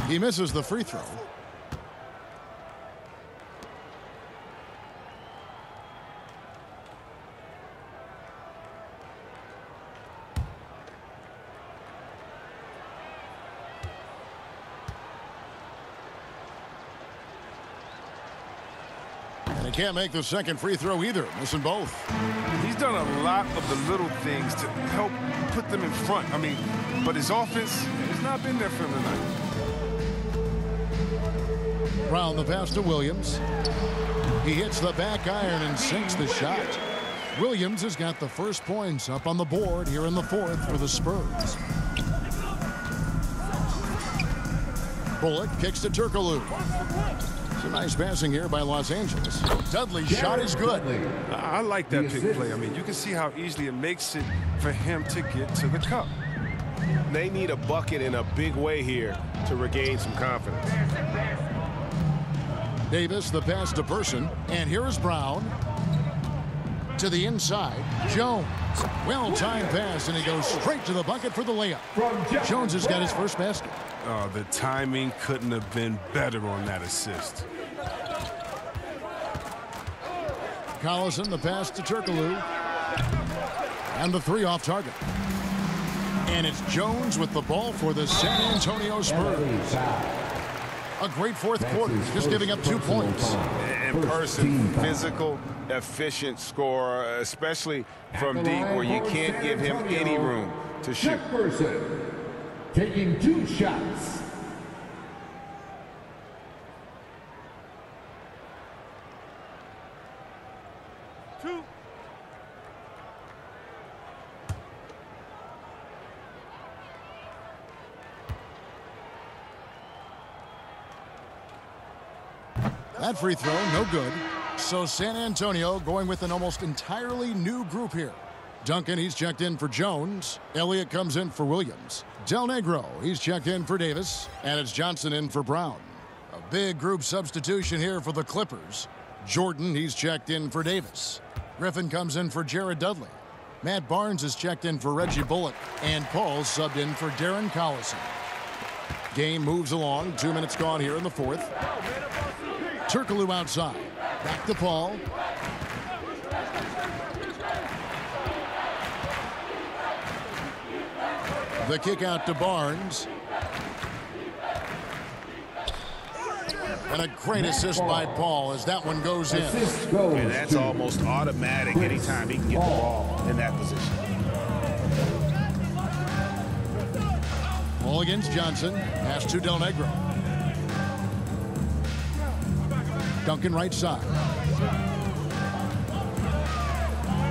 He misses the free throw. And he can't make the second free throw either, missing both. He's done a lot of the little things to help put them in front. I mean, but his offense has not been there for him tonight. Brown the pass to Williams. He hits the back iron and sinks the shot. Williams has got the first points up on the board here in the 4th for the Spurs. Bullock kicks to Turkoglu. Some nice passing here by Los Angeles. Dudley's shot is good. I like that pick play. I mean, you can see how easily it makes it for him to get to the cup. They need a bucket in a big way here to regain some confidence. Davis, the pass to Person. And here is Brown. To the inside. Jones. Well-timed pass, and he goes straight to the bucket for the layup. Jones has got his first basket. Oh, the timing couldn't have been better on that assist. Collison, the pass to Turkoglu. And the 3 off target. And it's Jones with the ball for the San Antonio Spurs. A great 4th quarter, just giving up 2 points. And Person, physical, efficient scorer, especially from deep where you can't give him any room to shoot. Person taking 2 shots. That free throw, no good. So San Antonio going with an almost entirely new group here. Duncan, he's checked in for Jones. Elliott comes in for Williams. Del Negro, he's checked in for Davis. And it's Johnson in for Brown. A big group substitution here for the Clippers. Jordan, he's checked in for Davis. Griffin comes in for Jared Dudley. Matt Barnes is checked in for Reggie Bullock. And Paul subbed in for Darren Collison. Game moves along. 2 minutes gone here in the 4th. Turkoglu outside. Back to Paul. The kick out to Barnes. And a great assist by Paul as that one goes in. And that's almost automatic anytime he can get the ball in that position. Ball against Johnson. Pass to Del Negro. Duncan right side.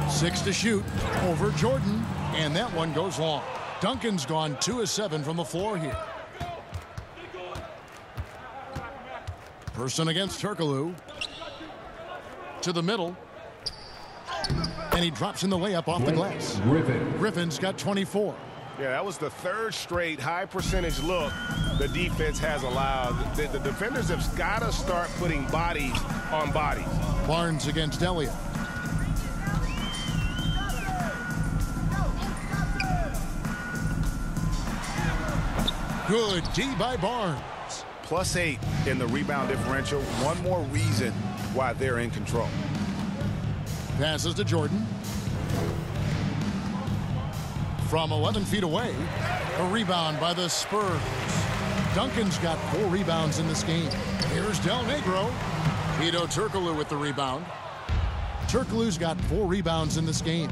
6 to shoot over Jordan. And that one goes long. Duncan's gone 2 of 7 from the floor here. Person against Turkoglu. To the middle. And he drops in the layup off the glass. Griffin's got 24. Yeah, that was the 3rd straight high percentage look the defense has allowed. The defenders have got to start putting bodies on bodies. Barnes against Elliott. Good D by Barnes. +8 in the rebound differential. One more reason why they're in control. Passes to Jordan. From 11 feet away, a rebound by the Spurs. Duncan's got 4 rebounds in this game. Here's Del Negro. Hedo Turkoglu with the rebound. Turkoglu's got 4 rebounds in this game.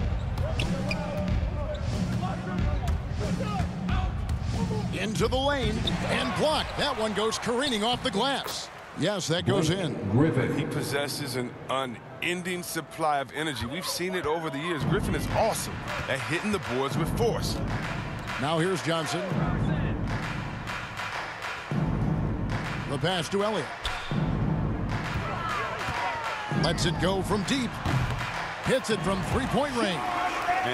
Into the lane and blocked. That one goes careening off the glass. Yes, that goes in. Griffin. He possesses an unending supply of energy. We've seen it over the years. Griffin is awesome at hitting the boards with force. Now here's Johnson. The pass to Elliott. Lets it go from deep. Hits it from three-point range.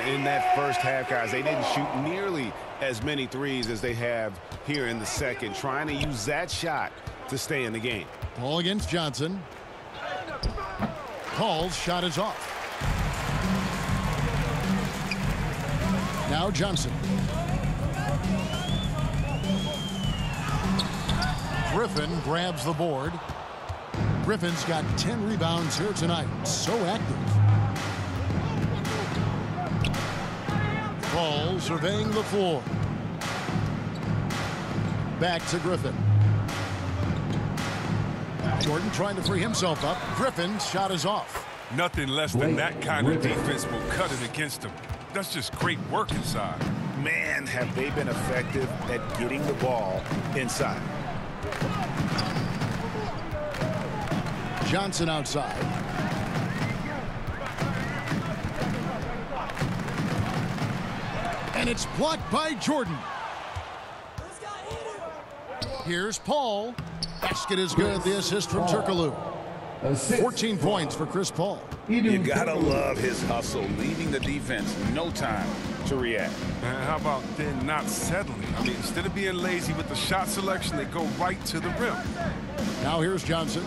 In that first half, guys, they didn't shoot nearly as many threes as they have here in the second, trying to use that shot to stay in the game. Paul against Johnson. Paul's shot is off. Now Johnson. Griffin grabs the board. Griffin's got 10 rebounds here tonight. So active. Paul surveying the floor. Back to Griffin. Jordan trying to free himself up. Griffin's shot is off. Nothing less than that kind of defense will cut it against him. That's just great work inside. Man, have they been effective at getting the ball inside. Johnson outside. And it's blocked by Jordan. Here's Paul. Basket is good. The assist from Turkoglu. 14 points for Chris Paul. You gotta love his hustle, leaving the defense no time to react. And how about then not settling? I mean, instead of being lazy with the shot selection, they go right to the rim. Now here's Johnson.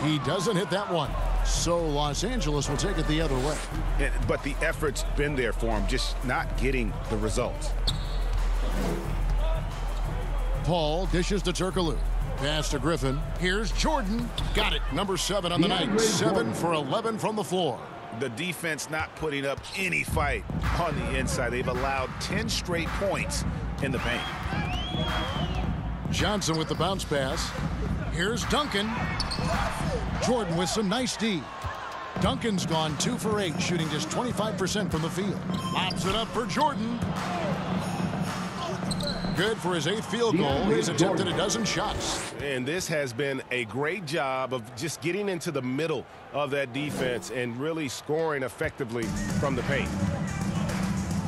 He doesn't hit that one. So Los Angeles will take it the other way. But the effort's been there for him, just not getting the results. Paul dishes to Turkoglu. Pass to Griffin. Here's Jordan. Got it. Number 7 on the night. 7 for 11 from the floor. The defense not putting up any fight on the inside. They've allowed 10 straight points in the paint. Johnson with the bounce pass. Here's Duncan. Jordan with some nice D. Duncan's gone 2 for 8, shooting just 25% from the field. Lobs it up for Jordan. Good for his 8th field goal. He's attempted a dozen shots. And this has been a great job of just getting into the middle of that defense and really scoring effectively from the paint.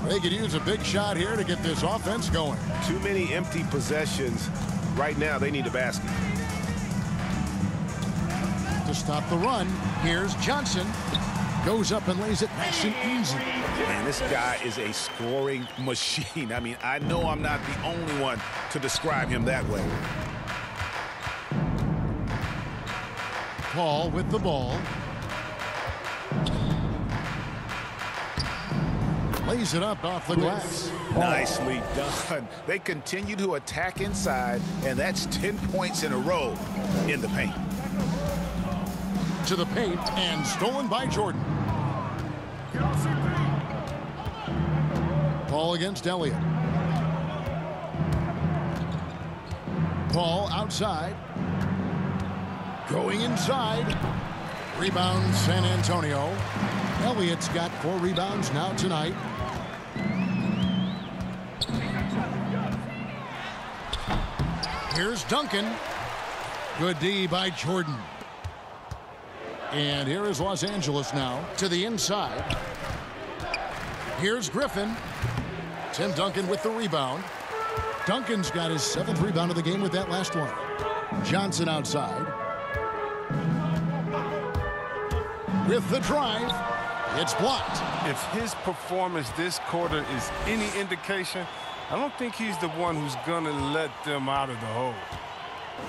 They could use a big shot here to get this offense going. Too many empty possessions. Right now, they need a basket. To stop the run, here's Johnson. Goes up and lays it nice and easy. Man, this guy is a scoring machine. I mean, I know I'm not the only one to describe him that way. Paul with the ball. Lays it up off the glass. Nicely done. They continue to attack inside, and that's 10 points in a row in the paint. To the paint and stolen by Jordan. Paul against Elliott. Paul outside. Going inside. Rebound San Antonio. Elliott's got 4 rebounds now tonight. Here's Duncan. Good D by Jordan. And here is Los Angeles now to the inside. Here's Griffin. Tim Duncan with the rebound. Duncan's got his 7th rebound of the game with that last one. Johnson outside. With the drive, it's blocked. If his performance this quarter is any indication, I don't think he's the one who's going to let them out of the hole.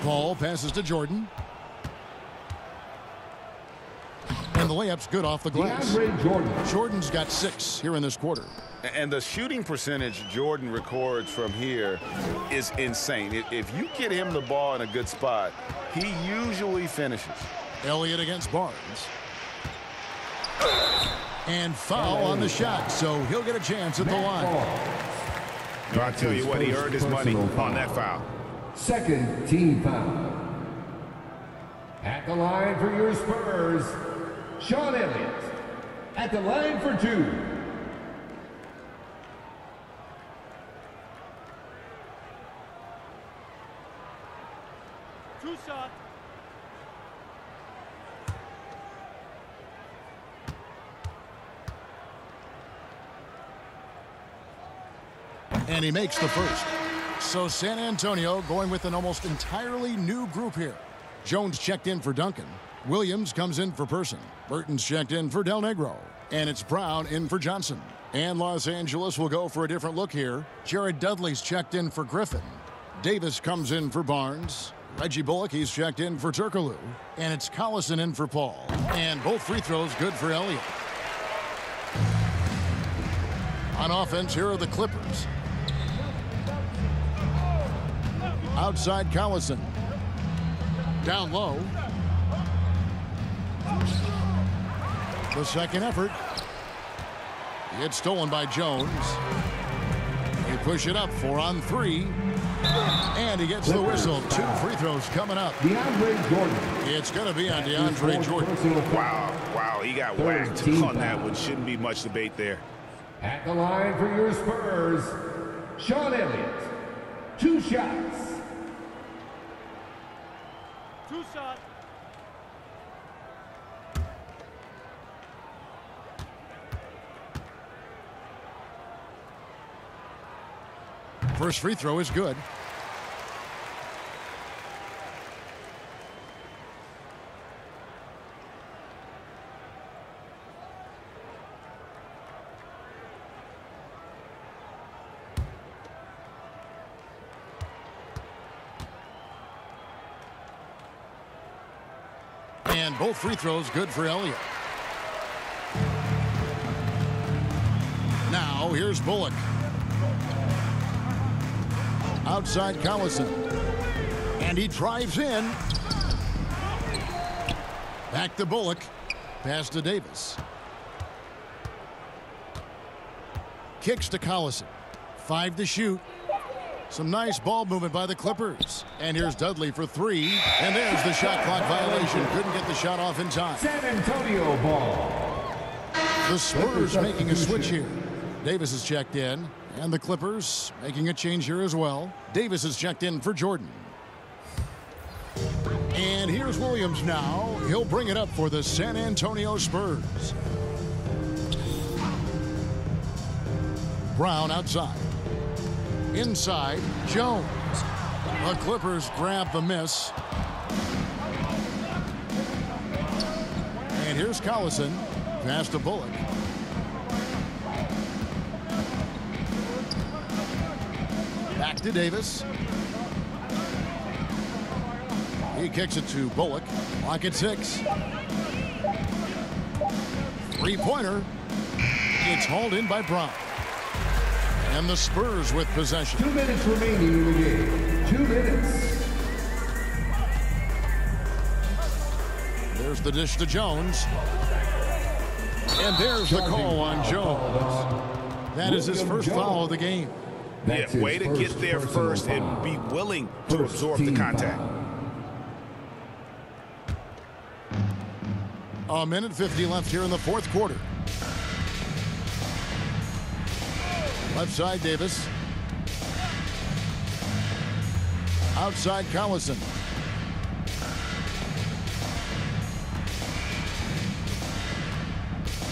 Paul passes to Jordan. And the layup's good off the glass. Jordan's got 6 here in this quarter. And the shooting percentage Jordan records from here is insane. If you get him the ball in a good spot, he usually finishes. Elliott against Barnes. And foul on the shot, so he'll get a chance at the line. No, I tell you what, he earned his money on that foul. Second team foul. At the line for your Spurs, Sean Elliott. At the line for 2. Two shots. And he makes the first. So San Antonio going with an almost entirely new group here. Jones checked in for Duncan. Williams comes in for Person. Burton's checked in for Del Negro. And it's Brown in for Johnson. And Los Angeles will go for a different look here. Jared Dudley's checked in for Griffin. Davis comes in for Barnes. Reggie Bullock, he's checked in for Turkoglu. And it's Collison in for Paul. And both free throws good for Elliott. On offense, here are the Clippers. Outside Collison. Down low. The second effort. It's stolen by Jones. They push it up 4 on 3. And he gets the whistle. 2 free throws coming up. DeAndre Jordan. It's going to be on DeAndre Jordan. Wow, he got whacked on that one. Shouldn't be much debate there. At the line for your Spurs, Sean Elliott. 2 shots. 2 shots. First free throw is good. And both free throws good for Elliott. Now here's Bullock. Outside Collison. And he drives in. Back to Bullock. Pass to Davis. Kicks to Collison. 5 to shoot. Some nice ball movement by the Clippers. And here's Dudley for 3. And there's the shot clock violation. Couldn't get the shot off in time. San Antonio ball. The Spurs making a switch here. Davis is checked in. And the Clippers making a change here as well. Davis is checked in for Jordan. And here's Williams now. He'll bring it up for the San Antonio Spurs. Brown outside. Inside, Jones. The Clippers grab the miss. And here's Collison. Pass to Bullock. Back to Davis. He kicks it to Bullock. Clock at 6. 3-pointer. It's hauled in by Brown. And the Spurs with possession. 2 minutes remaining in the game. 2 minutes. There's the dish to Jones. And there's the call on Jones. That is his first foul of the game. Yeah, way to get there first and be willing to absorb the contact. A minute 50 left here in the fourth quarter. Left side, Davis. Outside, Collison.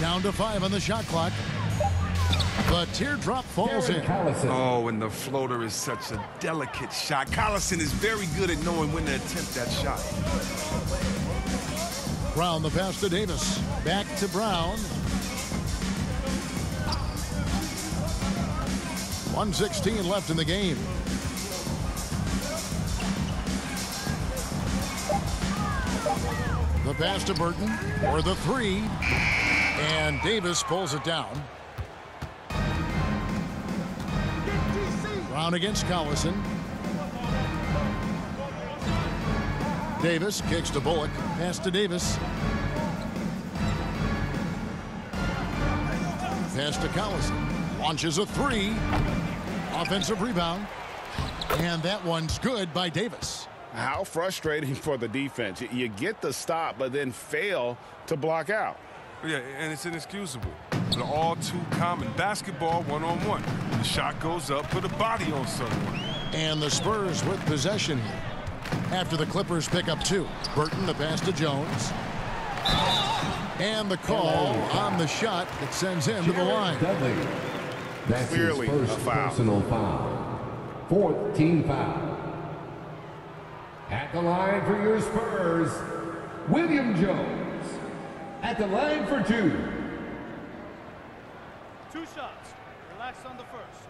Down to 5 on the shot clock. The teardrop falls in. Oh, and the floater is such a delicate shot. Collison is very good at knowing when to attempt that shot. Brown, the pass to Davis. Back to Brown. 1:16 left in the game. The pass to Burton for the three. And Davis pulls it down. Brown against Collison. Davis kicks to Bullock. Pass to Davis. Pass to Collison. Launches a three. Offensive rebound. And that one's good by Davis. How frustrating for the defense. You get the stop, but then fail to block out. Yeah, and it's inexcusable. They're all too common. Basketball one-on-one. The shot goes up, put a body on someone. And the Spurs with possession here. After the Clippers pick up two. Burton, the pass to Jones. And the call on the shot that sends him to the line. Dudley. That's Clearly his first personal foul. Fourth team foul. At the line for your Spurs, William Jones. At the line for two. Two shots. Relax on the first.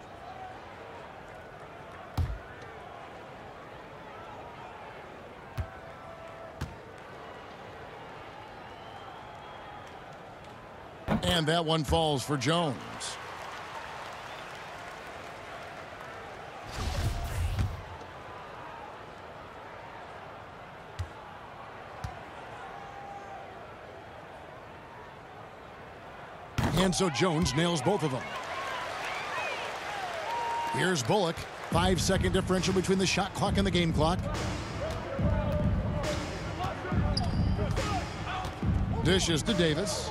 And that one falls for Jones. And so Jones nails both of them. Here's Bullock. 5-second differential between the shot clock and the game clock. Dishes to Davis.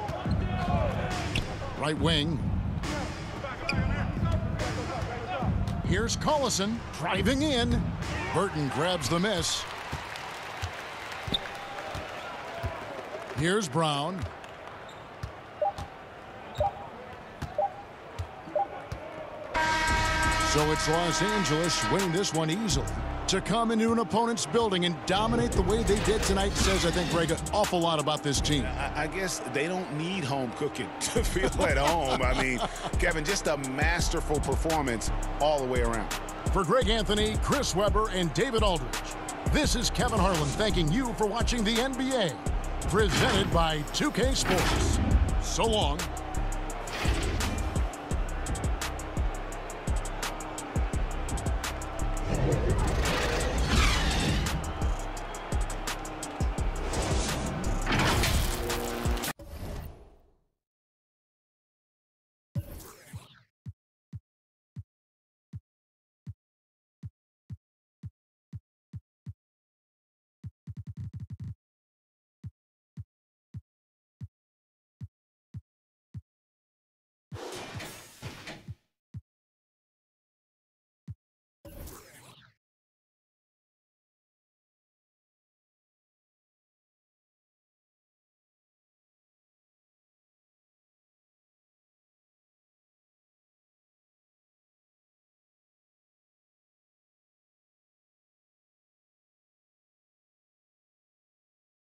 Right wing. Here's Collison driving in. Burton grabs the miss. Here's Brown. So it's Los Angeles winning this one easily. To come into an opponent's building and dominate the way they did tonight says, I think, Greg, an awful lot about this team. I guess they don't need home cooking to feel at home. I mean, Kevin, just a masterful performance all the way around. For Greg Anthony, Chris Webber, and David Aldridge, this is Kevin Harlan thanking you for watching the NBA, presented by 2K Sports. So long.